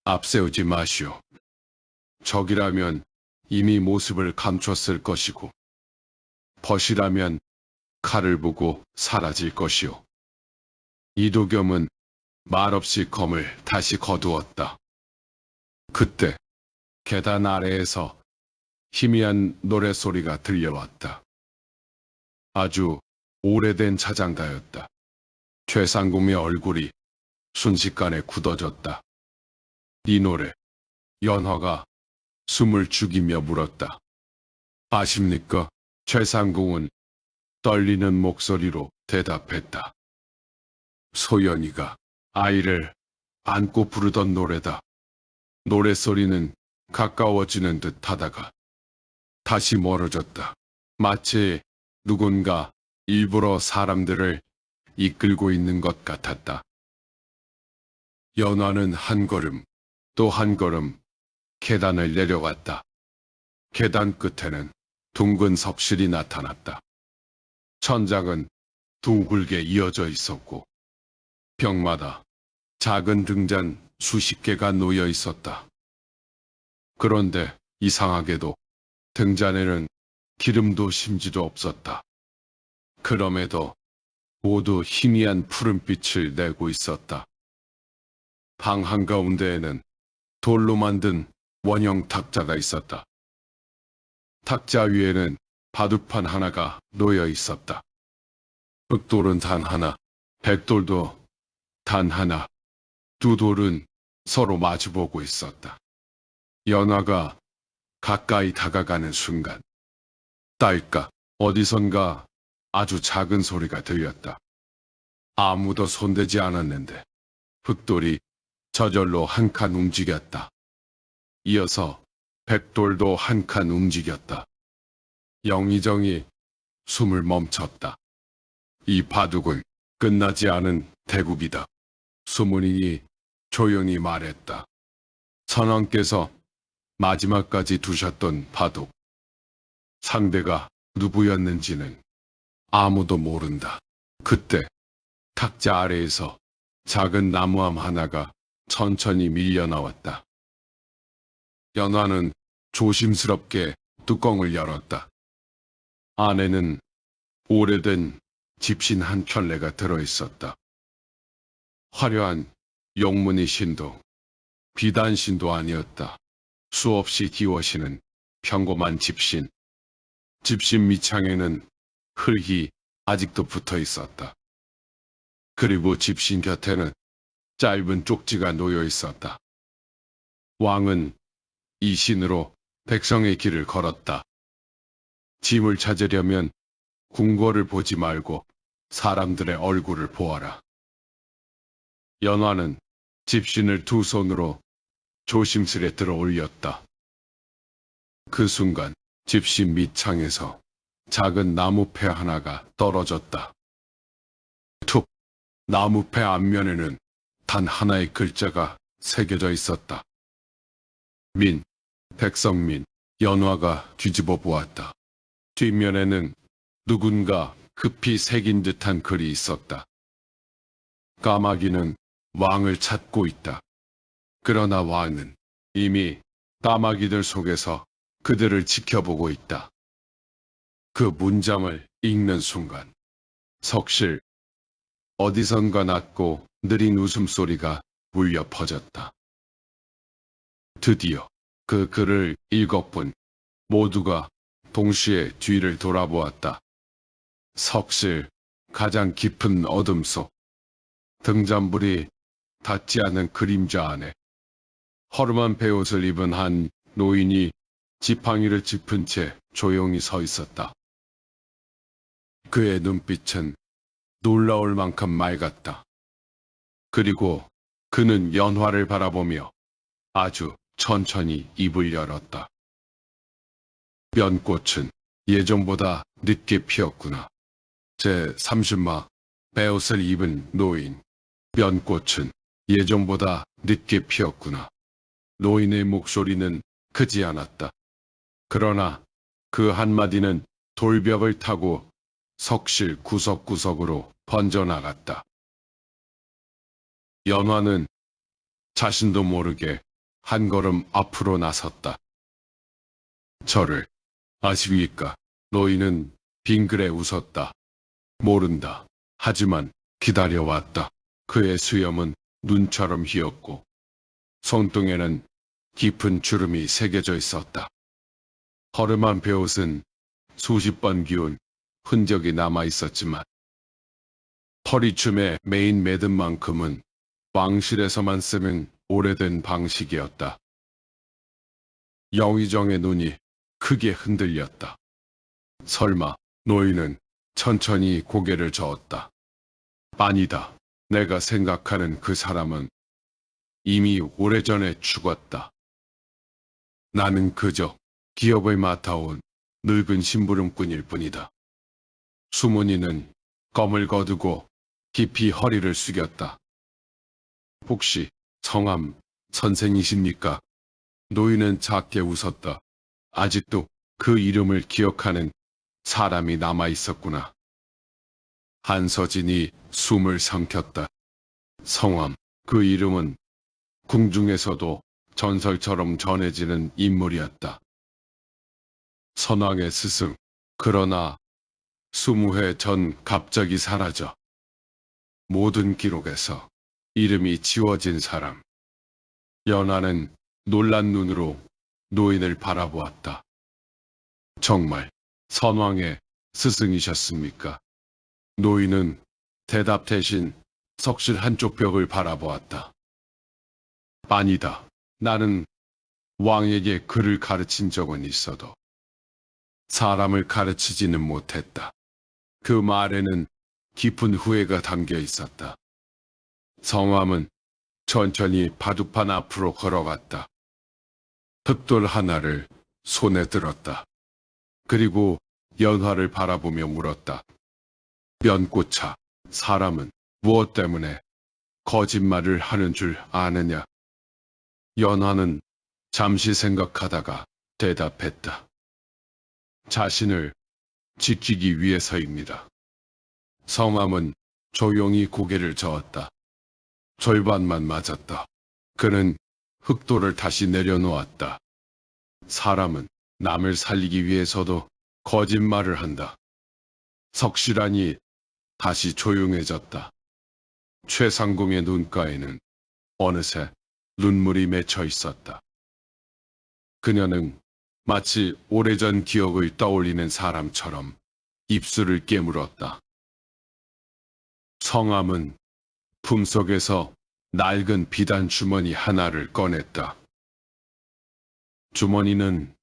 앞세우지 마시오. 적이라면 이미 모습을 감췄을 것이고, 벗이라면 칼을 보고 사라질 것이오. 이도겸은 말없이 검을 다시 거두었다. 그때 계단 아래에서 희미한 노랫소리가 들려왔다. 아주 오래된 자장가였다. 최상금의 얼굴이 순식간에 굳어졌다. 이 노래, 연화가 숨을 죽이며 물었다. 아십니까? 최상궁은 떨리는 목소리로 대답했다. 소연이가 아이를 안고 부르던 노래다. 노랫소리는 가까워지는 듯 하다가 다시 멀어졌다. 마치 누군가 일부러 사람들을 이끌고 있는 것 같았다. 연화는 한 걸음, 또 한 걸음 계단을 내려갔다. 계단 끝에는 둥근 섭실이 나타났다. 천장은 둥글게 이어져 있었고 벽마다 작은 등잔 수십 개가 놓여 있었다. 그런데 이상하게도 등잔에는 기름도 심지도 없었다. 그럼에도 모두 희미한 푸른빛을 내고 있었다. 방 한가운데에는 돌로 만든 원형 탁자가 있었다. 탁자 위에는 바둑판 하나가 놓여 있었다. 흑돌은 단 하나, 백돌도 단 하나, 두 돌은 서로 마주보고 있었다. 연화가 가까이 다가가는 순간, 딸까 어디선가 아주 작은 소리가 들렸다. 아무도 손대지 않았는데 흑돌이 저절로 한 칸 움직였다. 이어서 백돌도 한 칸 움직였다. 영의정이 숨을 멈췄다. 이 바둑은 끝나지 않은 대국이다. 수문인이 조용히 말했다. 선왕께서 마지막까지 두셨던 바둑. 상대가 누구였는지는 아무도 모른다. 그때 탁자 아래에서 작은 나무함 하나가 천천히 밀려 나왔다. 연화는 조심스럽게 뚜껑을 열었다. 안에는 오래된 집신 한 켤레가 들어있었다. 화려한 용무늬 신도, 비단 신도 아니었다. 수없이 기워시는 평범한 집신. 집신 밑창에는 흙이 아직도 붙어 있었다. 그리고 집신 곁에는 짧은 쪽지가 놓여 있었다. 왕은 이 신으로 백성의 길을 걸었다. 짐을 찾으려면 궁궐을 보지 말고 사람들의 얼굴을 보아라. 연화는 집신을 두 손으로 조심스레 들어 올렸다. 그 순간 집신 밑창에서 작은 나무패 하나가 떨어졌다. 툭! 나무패 앞면에는 단 하나의 글자가 새겨져 있었다. 민, 백성민. 연화가 뒤집어 보았다. 뒷면에는 누군가 급히 새긴 듯한 글이 있었다. 까마귀는 왕을 찾고 있다. 그러나 왕은 이미 까마귀들 속에서 그들을 지켜보고 있다. 그 문장을 읽는 순간 석실 어디선가 낮고 느린 웃음소리가 울려 퍼졌다. 드디어 그 글을 읽었군. 모두가 동시에 뒤를 돌아보았다. 석실 가장 깊은 어둠 속 등잔불이 닿지 않은 그림자 안에 허름한 베옷을 입은 한 노인이 지팡이를 짚은 채 조용히 서 있었다. 그의 눈빛은 놀라울 만큼 맑았다. 그리고 그는 연화를 바라보며 아주 천천히 입을 열었다. 면꽃은 예전보다 늦게 피었구나. 제30막 베옷을 입은 노인. 면꽃은 예전보다 늦게 피었구나. 노인의 목소리는 크지 않았다. 그러나 그 한마디는 돌벽을 타고 석실 구석구석으로 번져나갔다. 연화는 자신도 모르게 한 걸음 앞으로 나섰다. 저를 아십니까? 노인은 빙그레 웃었다. 모른다. 하지만 기다려왔다. 그의 수염은 눈처럼 희었고 손등에는 깊은 주름이 새겨져 있었다. 허름한 베옷은 수십 번 기운 흔적이 남아 있었지만 허리춤에 메인 매듭 만큼은 왕실에서만 쓰는 오래된 방식이었다. 영의정의 눈이 크게 흔들렸다. 설마 노인은 천천히 고개를 저었다. 아니다. 내가 생각하는 그 사람은 이미 오래전에 죽었다. 나는 그저 기업을 맡아온 늙은 심부름꾼일 뿐이다. 수문이는 껌을 거두고 깊이 허리를 숙였다. 혹시 성함 선생이십니까? 노인은 작게 웃었다. 아직도 그 이름을 기억하는 사람이 남아 있었구나. 한서진이 숨을 삼켰다. 성함, 그 이름은 궁중에서도 전설처럼 전해지는 인물이었다. 선왕의 스승. 그러나 20회 전 갑자기 사라져 모든 기록에서 이름이 지워진 사람. 연하는 놀란 눈으로 노인을 바라보았다. 정말 선왕의 스승이셨습니까? 노인은 대답 대신 석실 한쪽 벽을 바라보았다. 아니다. 나는 왕에게 글을 가르친 적은 있어도 사람을 가르치지는 못했다. 그 말에는 깊은 후회가 담겨 있었다. 성함은 천천히 바둑판 앞으로 걸어갔다. 흑돌 하나를 손에 들었다. 그리고 연화를 바라보며 물었다. 면꽃차, 사람은 무엇 때문에 거짓말을 하는 줄 아느냐? 연화는 잠시 생각하다가 대답했다. 자신을 지키기 위해서입니다. 성함은 조용히 고개를 저었다. 절반만 맞았다. 그는 흑돌을 다시 내려놓았다. 사람은 남을 살리기 위해서도 거짓말을 한다. 석실하니 다시 조용해졌다. 최상궁의 눈가에는 어느새 눈물이 맺혀 있었다. 그녀는 마치 오래전 기억을 떠올리는 사람처럼 입술을 깨물었다. 성함은 품속에서 낡은 비단 주머니 하나를 꺼냈다. 주머니는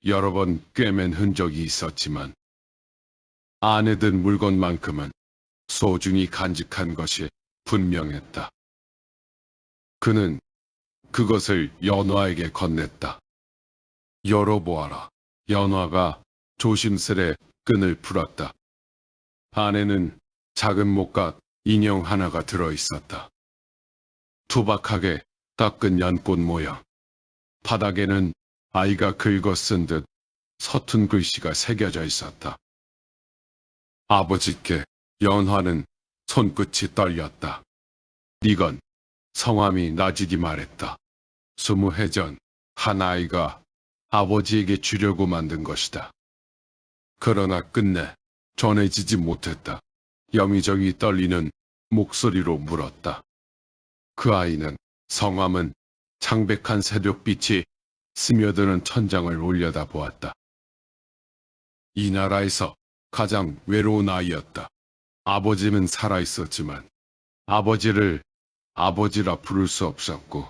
여러 번 꿰맨 흔적이 있었지만 안에 든 물건만큼은 소중히 간직한 것이 분명했다. 그는 그것을 연화에게 건넸다. 열어보아라. 연화가 조심스레 끈을 풀었다. 안에는 작은 목각 인형 하나가 들어있었다. 투박하게 닦은 연꽃 모양. 바닥에는 아이가 긁어 쓴 듯 서툰 글씨가 새겨져 있었다. 아버지께 연화는 손끝이 떨렸다. 이건 성함이 나직이 말했다. 20해 전 한 아이가 아버지에게 주려고 만든 것이다. 그러나 끝내 전해지지 못했다. 여미저미 떨리는 목소리로 물었다. 그 아이는 성함은 창백한 새벽빛이 스며드는 천장을 올려다보았다. 이 나라에서 가장 외로운 아이였다. 아버지는 살아있었지만 아버지를 아버지라 부를 수 없었고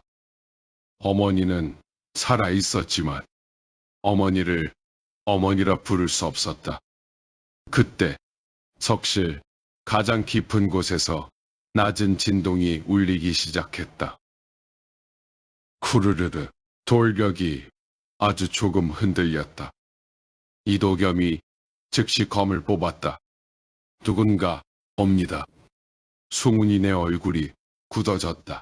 어머니는 살아있었지만 어머니를 어머니라 부를 수 없었다. 그때 석실 가장 깊은 곳에서 낮은 진동이 울리기 시작했다. 쿠르르르 돌격이 아주 조금 흔들렸다. 이도겸이 즉시 검을 뽑았다. 누군가 옵니다. 송은이네 얼굴이 굳어졌다.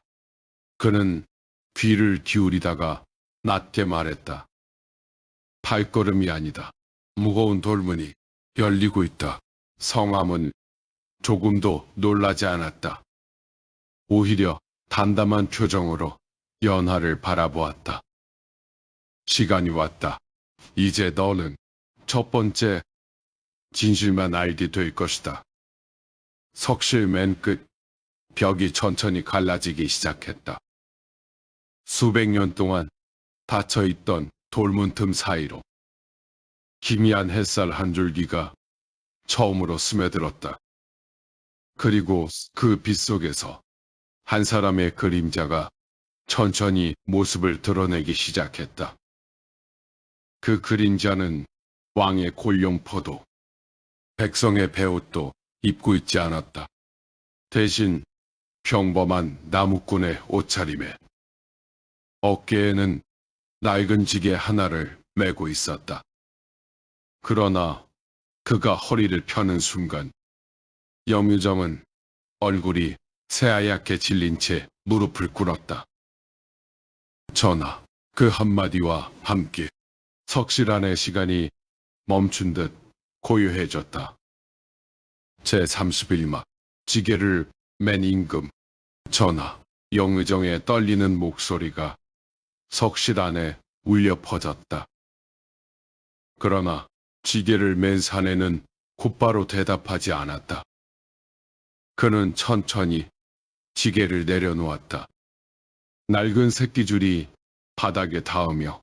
그는 귀를 기울이다가 낮게 말했다. 발걸음이 아니다. 무거운 돌문이 열리고 있다. 성함은 조금도 놀라지 않았다. 오히려 담담한 표정으로 연하를 바라보았다. 시간이 왔다. 이제 너는 첫 번째 진실만 알게 될 것이다. 석실 맨 끝 벽이 천천히 갈라지기 시작했다. 수백 년 동안 닫혀있던 돌문 틈 사이로 기미한 햇살 한 줄기가 처음으로 스며들었다. 그리고 그 빛 속에서 한 사람의 그림자가 천천히 모습을 드러내기 시작했다. 그 그림자는 왕의 골룡포도, 백성의 베옷도 입고 있지 않았다. 대신 평범한 나무꾼의 옷차림에 어깨에는 낡은 지게 하나를 메고 있었다. 그러나 그가 허리를 펴는 순간 염유정은 얼굴이 새하얗게 질린 채 무릎을 꿇었다. 전하, 그 한마디와 함께 석실 안의 시간이 멈춘 듯 고요해졌다. 제31막 지게를 맨 임금. 전하, 영의정의 떨리는 목소리가 석실 안에 울려 퍼졌다. 그러나 지게를 맨 사내는 곧바로 대답하지 않았다. 그는 천천히 지게를 내려놓았다. 낡은 새끼줄이 바닥에 닿으며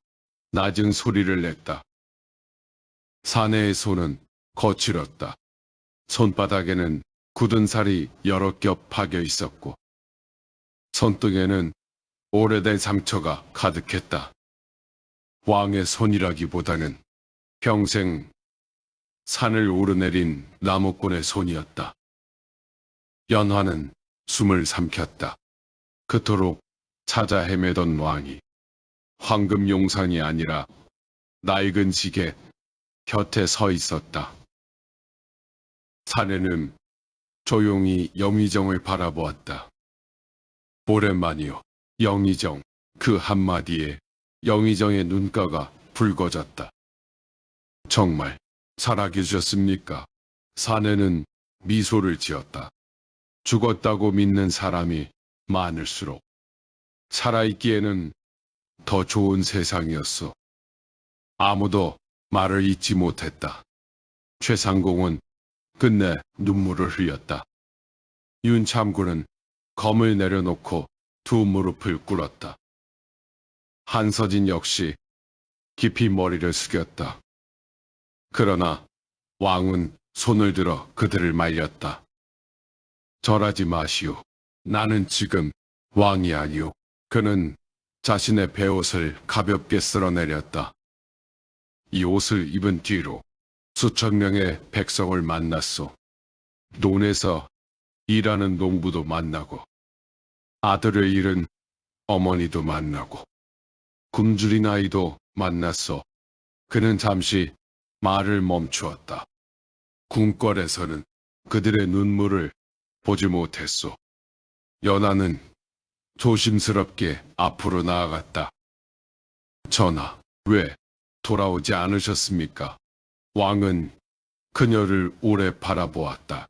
낮은 소리를 냈다. 사내의 손은 거칠었다. 손바닥에는 굳은 살이 여러 겹 박여 있었고 손등에는 오래된 상처가 가득했다. 왕의 손이라기보다는 평생 산을 오르내린 나무꾼의 손이었다. 연화는 숨을 삼켰다. 그토록 찾아 헤매던 왕이 황금 용산이 아니라 낡은 지게 곁에 서 있었다. 사내는 조용히 영의정을 바라보았다. 오랜만이요, 영의정. 그 한마디에 영의정의 눈가가 붉어졌다. 정말 살아계셨습니까? 사내는 미소를 지었다. 죽었다고 믿는 사람이 많을수록 살아있기에는 더 좋은 세상이었어. 아무도 말을 잇지 못했다. 최상공은 끝내 눈물을 흘렸다. 윤참군은 검을 내려놓고 두 무릎을 꿇었다. 한서진 역시 깊이 머리를 숙였다. 그러나 왕은 손을 들어 그들을 말렸다. 절하지 마시오. 나는 지금 왕이 아니오. 그는 자신의 베옷을 가볍게 쓸어내렸다. 이 옷을 입은 뒤로 수천 명의 백성을 만났소. 논에서 일하는 농부도 만나고 아들을 잃은 어머니도 만나고 굶주린 아이도 만났소. 그는 잠시 말을 멈추었다. 궁궐에서는 그들의 눈물을 보지 못했소. 연하는 조심스럽게 앞으로 나아갔다. 전하, 왜 돌아오지 않으셨습니까? 왕은 그녀를 오래 바라보았다.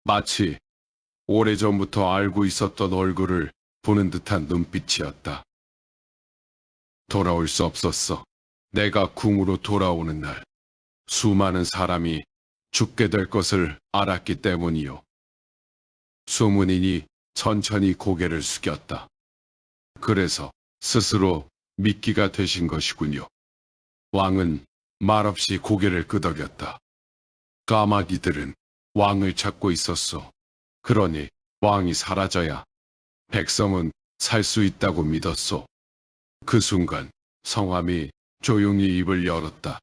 마치 오래전부터 알고 있었던 얼굴을 보는 듯한 눈빛이었다. 돌아올 수 없었어. 내가 궁으로 돌아오는 날 수많은 사람이 죽게 될 것을 알았기 때문이요. 수문인이 천천히 고개를 숙였다. 그래서 스스로 미끼가 되신 것이군요. 왕은 말없이 고개를 끄덕였다. 까마귀들은 왕을 찾고 있었어. 그러니 왕이 사라져야 백성은 살 수 있다고 믿었소. 그 순간 성함이 조용히 입을 열었다.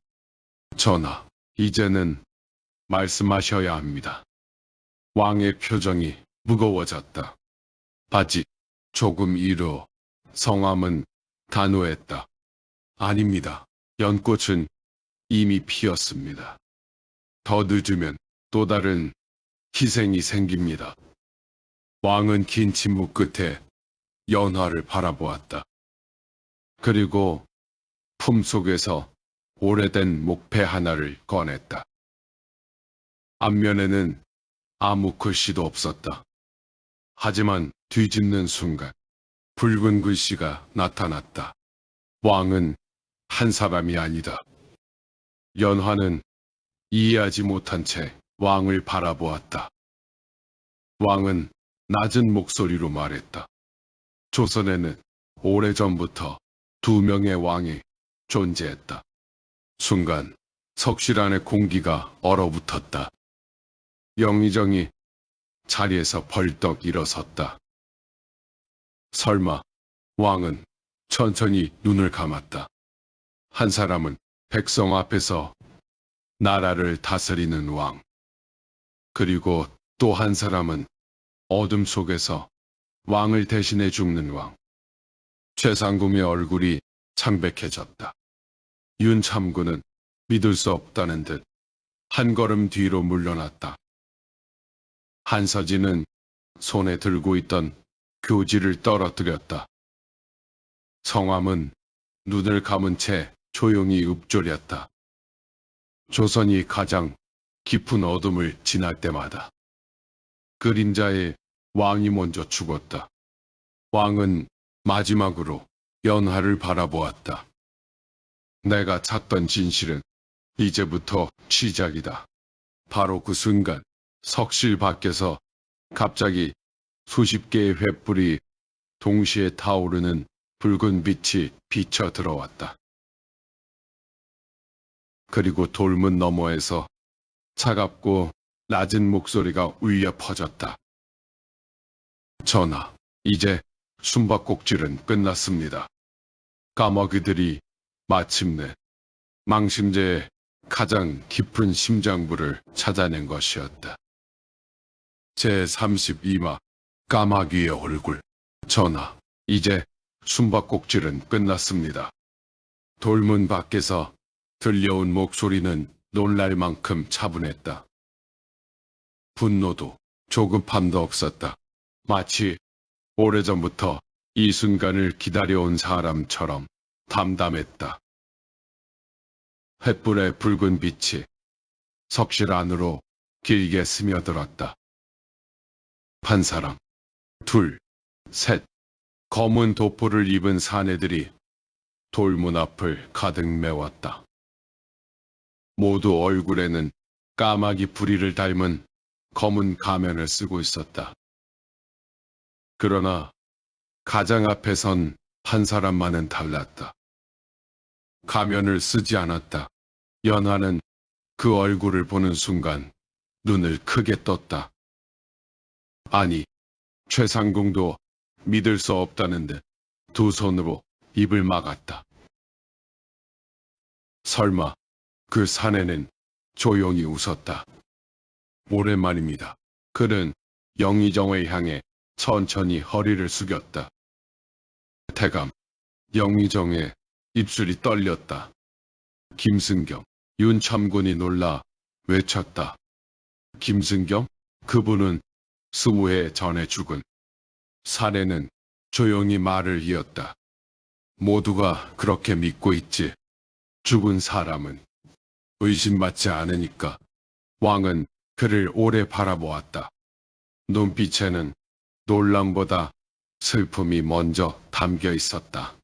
전하, 이제는 말씀하셔야 합니다. 왕의 표정이 무거워졌다. 바지 조금 이르어 성함은 단호했다. 아닙니다. 연꽃은 이미 피었습니다. 더 늦으면 또 다른 희생이 생깁니다. 왕은 긴 침묵 끝에 연화를 바라보았다. 그리고 품속에서 오래된 목패 하나를 꺼냈다. 앞면에는 아무 글씨도 없었다. 하지만 뒤집는 순간 붉은 글씨가 나타났다. 왕은 한 사람이 아니다. 연화는 이해하지 못한 채 왕을 바라보았다. 왕은 낮은 목소리로 말했다. 조선에는 오래전부터 두 명의 왕이 존재했다. 순간 석실 안의 공기가 얼어붙었다. 영의정이 자리에서 벌떡 일어섰다. 설마 왕은 천천히 눈을 감았다. 한 사람은 백성 앞에서 나라를 다스리는 왕. 그리고 또 한 사람은 어둠 속에서 왕을 대신해 죽는 왕. 최상궁의 얼굴이 창백해졌다. 윤참군은 믿을 수 없다는 듯 한 걸음 뒤로 물러났다. 한서진은 손에 들고 있던 교지를 떨어뜨렸다. 성함은 눈을 감은 채 조용히 읊조렸다. 조선이 가장 깊은 어둠을 지날 때마다 그림자의 왕이 먼저 죽었다. 왕은 마지막으로 연화를 바라보았다. 내가 찾던 진실은 이제부터 시작이다. 바로 그 순간 석실 밖에서 갑자기 수십 개의 횃불이 동시에 타오르는 붉은 빛이 비쳐 들어왔다. 그리고 돌문 너머에서 차갑고 낮은 목소리가 울려 퍼졌다. 전하, 이제 숨바꼭질은 끝났습니다. 까마귀들이 마침내 망심제의 가장 깊은 심장부를 찾아낸 것이었다. 제32마 까마귀의 얼굴. 전하, 이제 숨바꼭질은 끝났습니다. 돌문 밖에서 들려온 목소리는 놀랄 만큼 차분했다. 분노도 조급함도 없었다. 마치 오래전부터 이 순간을 기다려온 사람처럼 담담했다. 횃불의 붉은 빛이 석실 안으로 길게 스며들었다. 한 사람, 둘, 셋, 검은 도포를 입은 사내들이 돌문 앞을 가득 메웠다. 모두 얼굴에는 까마귀 부리를 닮은 검은 가면을 쓰고 있었다. 그러나 가장 앞에 선 한 사람만은 달랐다. 가면을 쓰지 않았다. 연화는 그 얼굴을 보는 순간 눈을 크게 떴다. 아니, 최상궁도 믿을 수 없다는 듯 두 손으로 입을 막았다. 설마 그 사내는 조용히 웃었다. 오랜만입니다. 그는 영의정을 향해 천천히 허리를 숙였다. 태감, 영의정의 입술이 떨렸다. 김승겸, 윤참군이 놀라 외쳤다. 김승겸? 그분은 20해 전에 죽은. 사내는 조용히 말을 이었다. 모두가 그렇게 믿고 있지. 죽은 사람은 의심받지 않으니까. 왕은 그를 오래 바라보았다. 눈빛에는 놀람보다 슬픔이 먼저 담겨 있었다.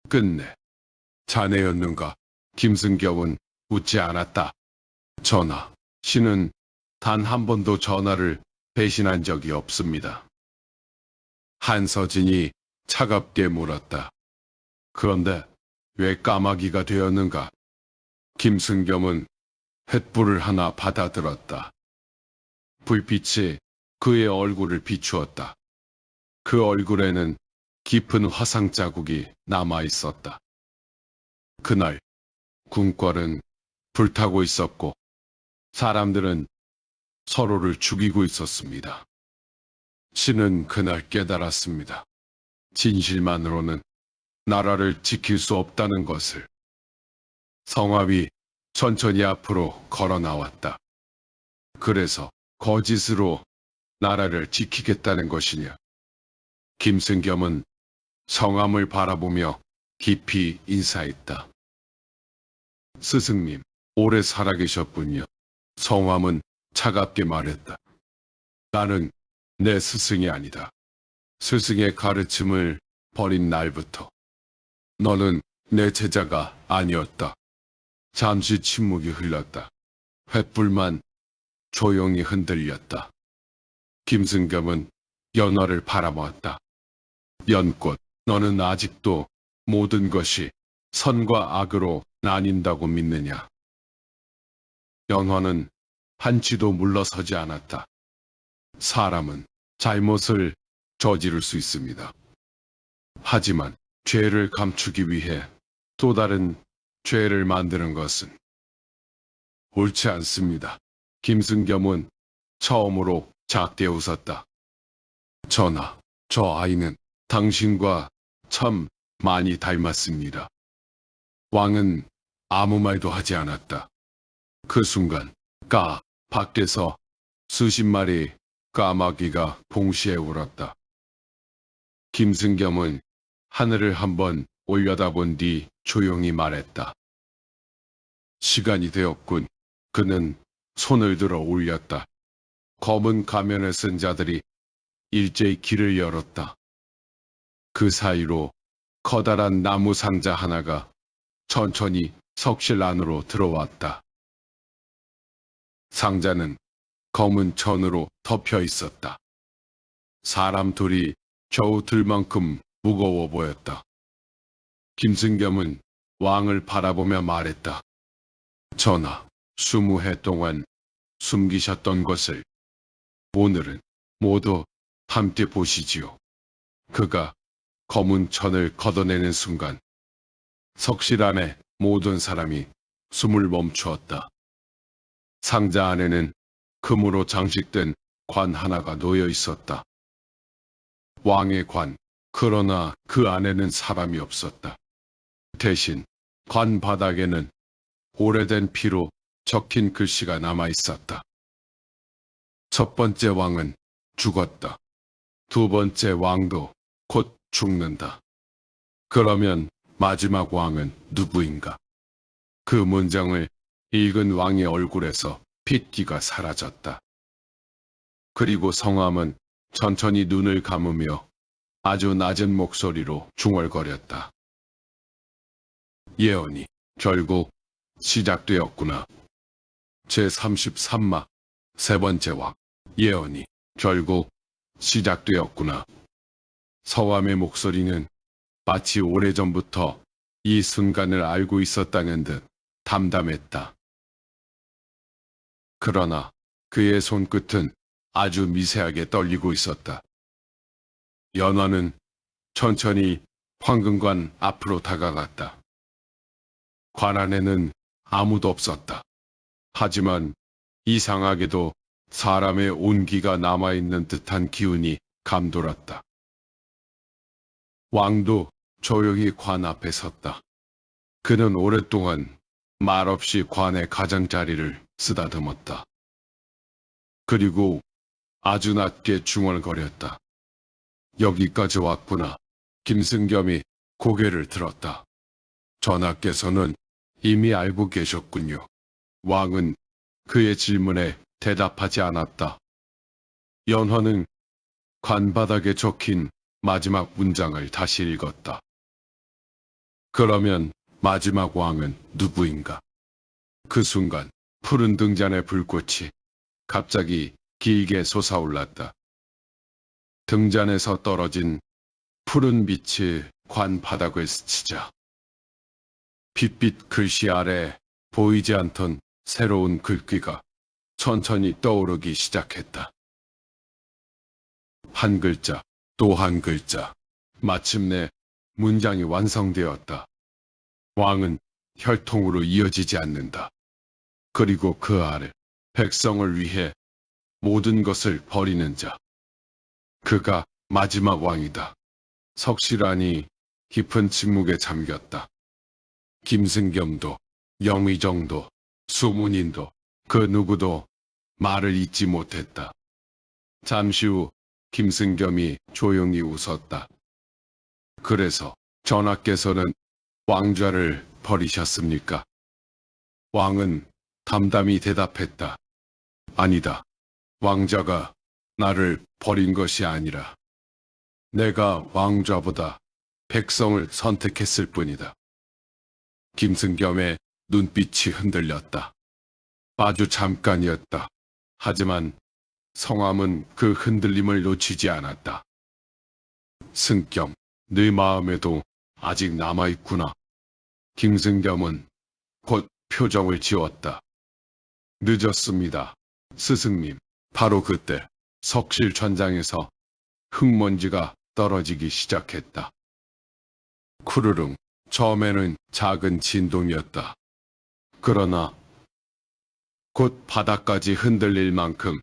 끝내 자네였는가? 김승겸은 웃지 않았다. 전하, 신은 단 한 번도 전하를 배신한 적이 없습니다. 한서진이 차갑게 물었다. 그런데 왜 까마귀가 되었는가? 김승겸은 횃불을 하나 받아들었다. 불빛이 그의 얼굴을 비추었다. 그 얼굴에는 깊은 화상 자국이 남아 있었다. 그날 궁궐은 불타고 있었고 사람들은 서로를 죽이고 있었습니다. 신은 그날 깨달았습니다. 진실만으로는 나라를 지킬 수 없다는 것을. 성압이 천천히 앞으로 걸어 나왔다. 그래서 거짓으로 나라를 지키겠다는 것이냐? 김승겸은 성함을 바라보며 깊이 인사했다. 스승님, 오래 살아계셨군요. 성함은 차갑게 말했다. 나는 내 스승이 아니다. 스승의 가르침을 버린 날부터 너는 내 제자가 아니었다. 잠시 침묵이 흘렀다. 횃불만 조용히 흔들렸다. 김승겸은 연화를 바라보았다. 연꽃, 너는 아직도 모든 것이 선과 악으로 나뉜다고 믿느냐? 연화는 한치도 물러서지 않았다. 사람은 잘못을 저지를 수 있습니다. 하지만 죄를 감추기 위해 또 다른 죄를 만드는 것은 옳지 않습니다. 김승겸은 처음으로 작게 웃었다. 전하, 저 아이는 당신과 참 많이 닮았습니다. 왕은 아무 말도 하지 않았다. 그 순간 밖에서 수십 마리 까마귀가 동시에 울었다. 김승겸은 하늘을 한번 올려다본 뒤 조용히 말했다. 시간이 되었군. 그는 손을 들어 올렸다. 검은 가면을 쓴 자들이 일제히 길을 열었다. 그 사이로 커다란 나무 상자 하나가 천천히 석실 안으로 들어왔다. 상자는 검은 천으로 덮여 있었다. 사람 둘이 겨우 들 만큼 무거워 보였다. 김승겸은 왕을 바라보며 말했다. 전하, 20해 동안 숨기셨던 것을 오늘은 모두 함께 보시지요. 그가 검은 천을 걷어내는 순간 석실 안에 모든 사람이 숨을 멈추었다. 상자 안에는 금으로 장식된 관 하나가 놓여 있었다. 왕의 관, 그러나 그 안에는 사람이 없었다. 대신 관 바닥에는 오래된 피로 적힌 글씨가 남아 있었다. 첫 번째 왕은 죽었다. 두 번째 왕도 곧 죽는다. 그러면 마지막 왕은 누구인가? 그 문장을 읽은 왕의 얼굴에서 핏기가 사라졌다. 그리고 성함은 천천히 눈을 감으며 아주 낮은 목소리로 중얼거렸다. 예언이 결국 시작되었구나. 제33막 세 번째 왕. 예언이 결국 시작되었구나. 서함의 목소리는 마치 오래전부터 이 순간을 알고 있었다는 듯 담담했다. 그러나 그의 손끝은 아주 미세하게 떨리고 있었다. 연화는 천천히 황금관 앞으로 다가갔다. 관 안에는 아무도 없었다. 하지만 이상하게도 사람의 온기가 남아있는 듯한 기운이 감돌았다. 왕도 조용히 관 앞에 섰다. 그는 오랫동안 말없이 관의 가장자리를 쓰다듬었다. 그리고 아주 낮게 중얼거렸다. 여기까지 왔구나. 김승겸이 고개를 들었다. 전하께서는 이미 알고 계셨군요. 왕은 그의 질문에 대답하지 않았다. 연화는 관바닥에 적힌 마지막 문장을 다시 읽었다. 그러면 마지막 왕은 누구인가? 그 순간 푸른 등잔의 불꽃이 갑자기 길게 솟아올랐다. 등잔에서 떨어진 푸른 빛이 관 바닥을 스치자 빛빛 글씨 아래 보이지 않던 새로운 글귀가 천천히 떠오르기 시작했다. 한 글자, 또 한 글자. 마침내 문장이 완성되었다. 왕은 혈통으로 이어지지 않는다. 그리고 그 아래 백성을 위해 모든 것을 버리는 자. 그가 마지막 왕이다. 석실 안이 깊은 침묵에 잠겼다. 김승겸도, 영의정도, 수문인도 그 누구도 말을 잇지 못했다. 잠시 후 김승겸이 조용히 웃었다. 그래서 전하께서는 왕좌를 버리셨습니까? 왕은 담담히 대답했다. 아니다. 왕자가 나를 버린 것이 아니라 내가 왕좌보다 백성을 선택했을 뿐이다. 김승겸의 눈빛이 흔들렸다. 아주 잠깐이었다. 하지만 성함은 그 흔들림을 놓치지 않았다. 승겸, 네 마음에도 아직 남아있구나. 김승겸은 곧 표정을 지웠다. 늦었습니다. 스승님. 바로 그때 석실 천장에서 흙먼지가 떨어지기 시작했다. 쿠르릉. 처음에는 작은 진동이었다. 그러나 곧 바닥까지 흔들릴 만큼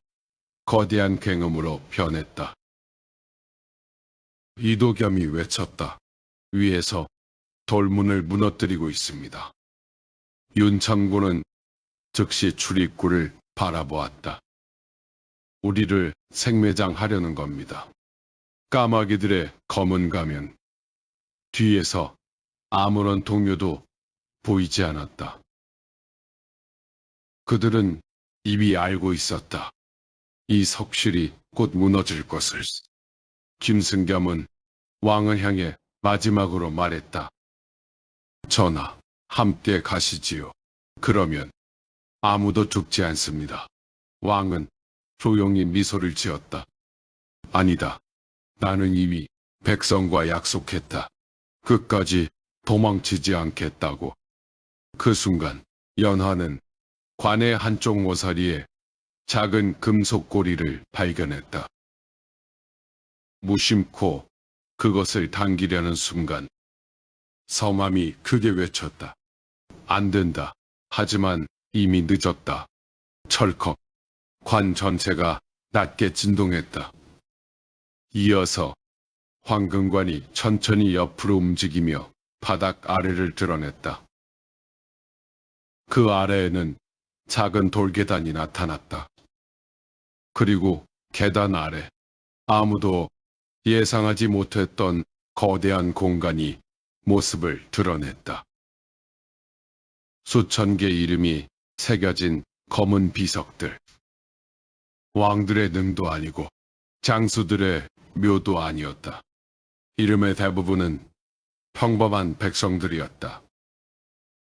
거대한 굉음으로 변했다. 이도겸이 외쳤다. 위에서 돌문을 무너뜨리고 있습니다. 윤창군은 즉시 출입구를 바라보았다. 우리를 생매장하려는 겁니다. 까마귀들의 검은 가면. 뒤에서 아무런 동요도 보이지 않았다. 그들은 이미 알고 있었다. 이 석실이 곧 무너질 것을. 김승겸은 왕을 향해 마지막으로 말했다. 전하, 함께 가시지요. 그러면 아무도 죽지 않습니다. 왕은 조용히 미소를 지었다. 아니다. 나는 이미 백성과 약속했다. 끝까지 도망치지 않겠다고. 그 순간 연화는 관의 한쪽 모서리에 작은 금속 고리를 발견했다. 무심코 그것을 당기려는 순간 서맘이 크게 외쳤다. 안 된다. 하지만 이미 늦었다. 철컥. 관 전체가 낮게 진동했다. 이어서 황금관이 천천히 옆으로 움직이며 바닥 아래를 드러냈다. 그 아래에는 작은 돌계단이 나타났다. 그리고 계단 아래 아무도 예상하지 못했던 거대한 공간이 모습을 드러냈다. 수천 개의 이름이 새겨진 검은 비석들. 왕들의 능도 아니고 장수들의 묘도 아니었다. 이름의 대부분은 평범한 백성들이었다.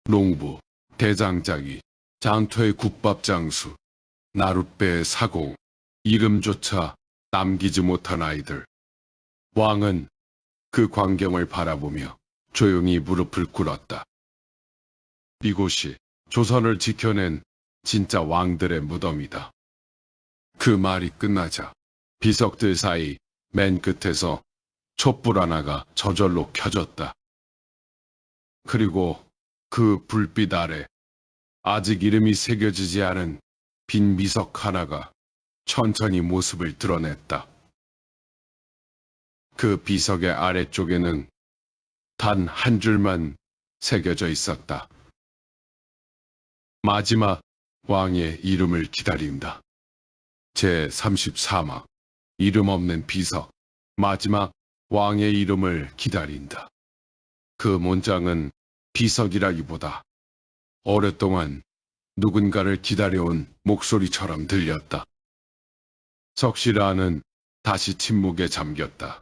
농부, 대장장이, 장터의 국밥장수, 나룻배의 사공, 이름조차 남기지 못한 아이들. 왕은 그 광경을 바라보며 조용히 무릎을 꿇었다. 이곳이 조선을 지켜낸 진짜 왕들의 무덤이다. 그 말이 끝나자 비석들 사이 맨 끝에서 촛불 하나가 저절로 켜졌다. 그리고 그 불빛 아래 아직 이름이 새겨지지 않은 빈 비석 하나가 천천히 모습을 드러냈다. 그 비석의 아래쪽에는 단 한 줄만 새겨져 있었다. 마지막 왕의 이름을 기다린다. 제34막 이름 없는 비석. 마지막 왕의 이름을 기다린다. 그 문장은 비석이라기보다 오랫동안 누군가를 기다려온 목소리처럼 들렸다. 석실아는 다시 침묵에 잠겼다.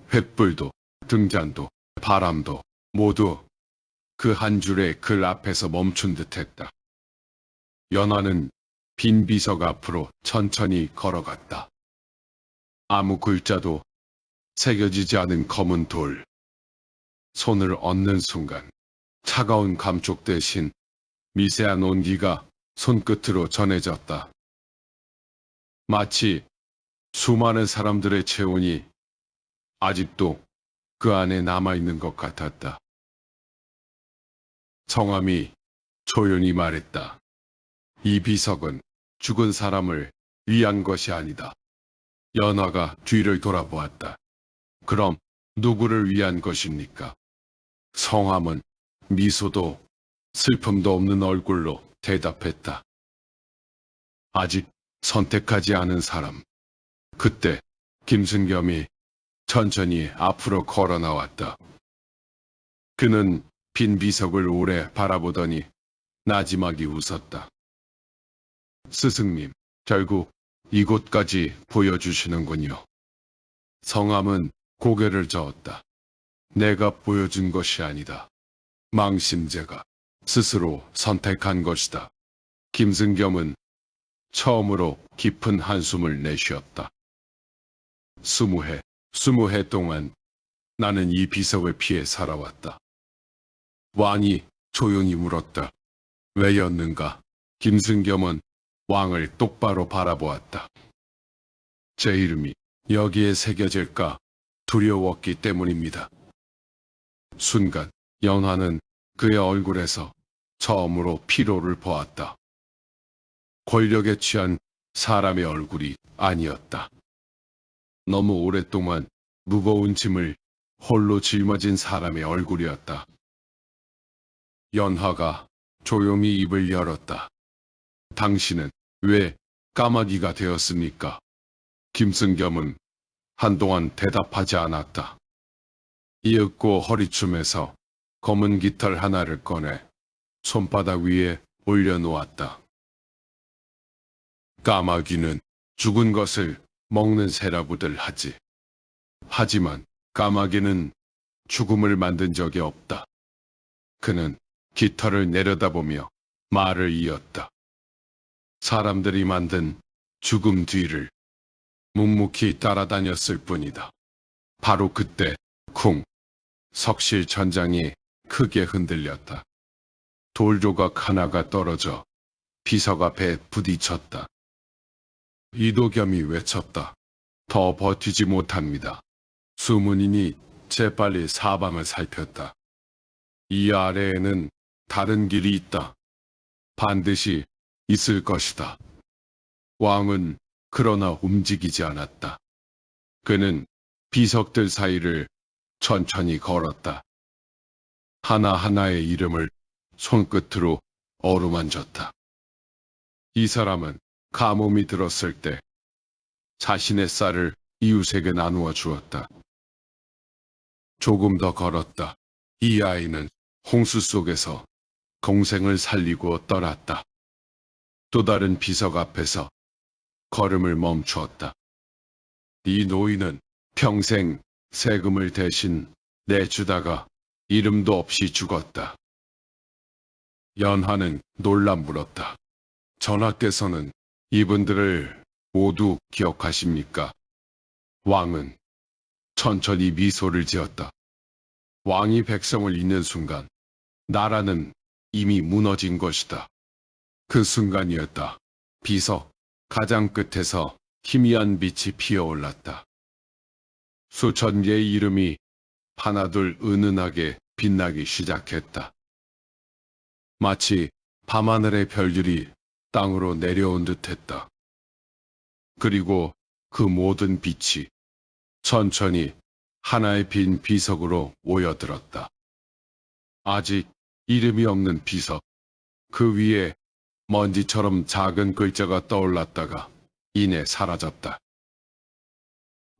횃불도 등잔도 바람도 모두 그 한 줄의 글 앞에서 멈춘 듯했다. 연화는 빈 비석 앞으로 천천히 걸어갔다. 아무 글자도 새겨지지 않은 검은 돌. 손을 얹는 순간 차가운 감촉 대신 미세한 온기가 손끝으로 전해졌다. 마치 수많은 사람들의 체온이 아직도 그 안에 남아있는 것 같았다. 성함이 조용히 말했다. 이 비석은 죽은 사람을 위한 것이 아니다. 연화가 뒤를 돌아보았다. 그럼 누구를 위한 것입니까? 성함은 미소도 슬픔도 없는 얼굴로 대답했다. 아직 선택하지 않은 사람. 그때 김승겸이 천천히 앞으로 걸어 나왔다. 그는 빈 비석을 오래 바라보더니 나지막이 웃었다. 스승님, 결국 이곳까지 보여주시는군요. 성함은 고개를 저었다. 내가 보여준 것이 아니다. 망심제가 스스로 선택한 것이다. 김승겸은 처음으로 깊은 한숨을 내쉬었다. 20해 동안 나는 이 비석을 피해 살아왔다. 왕이 조용히 물었다. 왜였는가? 김승겸은 왕을 똑바로 바라보았다. 제 이름이 여기에 새겨질까 두려웠기 때문입니다. 순간 연화는 그의 얼굴에서 처음으로 피로를 보았다. 권력에 취한 사람의 얼굴이 아니었다. 너무 오랫동안 무거운 짐을 홀로 짊어진 사람의 얼굴이었다. 연화가 조용히 입을 열었다. 당신은 왜 까마귀가 되었습니까? 김승겸은 한동안 대답하지 않았다. 이윽고 허리춤에서 검은 깃털 하나를 꺼내 손바닥 위에 올려놓았다. 까마귀는 죽은 것을 먹는 새라고들 하지. 하지만 까마귀는 죽음을 만든 적이 없다. 그는 깃털을 내려다보며 말을 이었다. 사람들이 만든 죽음 뒤를 묵묵히 따라다녔을 뿐이다. 바로 그때 쿵! 석실 천장이 크게 흔들렸다. 돌 조각 하나가 떨어져 비석 앞에 부딪혔다. 이도겸이 외쳤다. 더 버티지 못합니다. 수문인이 재빨리 사방을 살폈다. 이 아래에는 다른 길이 있다. 반드시 있을 것이다. 왕은 그러나 움직이지 않았다. 그는 비석들 사이를 천천히 걸었다. 하나하나의 이름을 손끝으로 어루만졌다. 이 사람은 가뭄이 들었을 때 자신의 쌀을 이웃에게 나누어 주었다. 조금 더 걸었다. 이 아이는 홍수 속에서 동생을 살리고 떠났다. 또 다른 비석 앞에서 걸음을 멈추었다. 이 노인은 평생 세금을 대신 내주다가 이름도 없이 죽었다. 연화는 놀라 물었다. 전하께서는 이분들을 모두 기억하십니까? 왕은 천천히 미소를 지었다. 왕이 백성을 잇는 순간 나라는 이미 무너진 것이다. 그 순간이었다. 비석 가장 끝에서 희미한 빛이 피어올랐다. 수천 개의 이름이 하나둘 은은하게 빛나기 시작했다. 마치 밤하늘의 별들이 땅으로 내려온 듯했다. 그리고 그 모든 빛이 천천히 하나의 빈 비석으로 모여들었다. 아직 이름이 없는 비석, 그 위에 먼지처럼 작은 글자가 떠올랐다가 이내 사라졌다.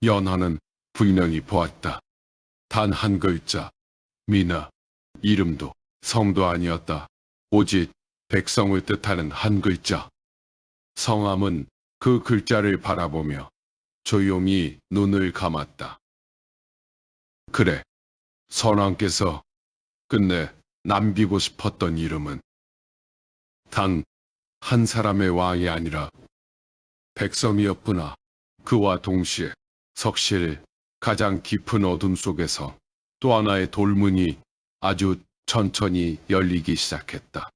연화는 분명히 보았다. 단 한 글자, 미나, 이름도 성도 아니었다. 오직 백성을 뜻하는 한 글자. 성함은 그 글자를 바라보며 조용히 눈을 감았다. 그래, 선왕께서 끝내 남기고 싶었던 이름은 단 한 사람의 왕이 아니라 백성이었구나. 그와 동시에 석실 가장 깊은 어둠 속에서 또 하나의 돌문이 아주 천천히 열리기 시작했다.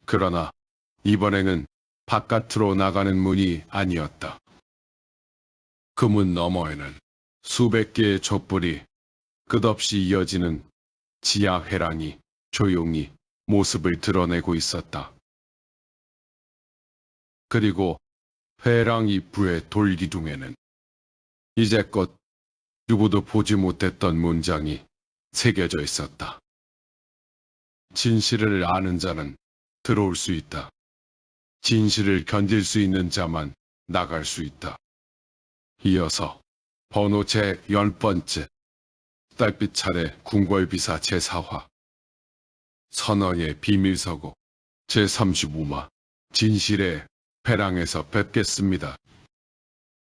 그러나 이번에는 바깥으로 나가는 문이 아니었다. 그 문 너머에는 수백 개의 촛불이 끝없이 이어지는 지하 회랑이 조용히 모습을 드러내고 있었다. 그리고 회랑 입구의 돌기둥에는 이제껏 누구도 보지 못했던 문장이 새겨져 있었다. 진실을 아는 자는 들어올 수 있다. 진실을 견딜 수 있는 자만 나갈 수 있다. 이어서 번호 제10번째 달빛 차례 궁궐비사 제4화 선어의 비밀서고 제35마 진실의 회랑에서 뵙겠습니다.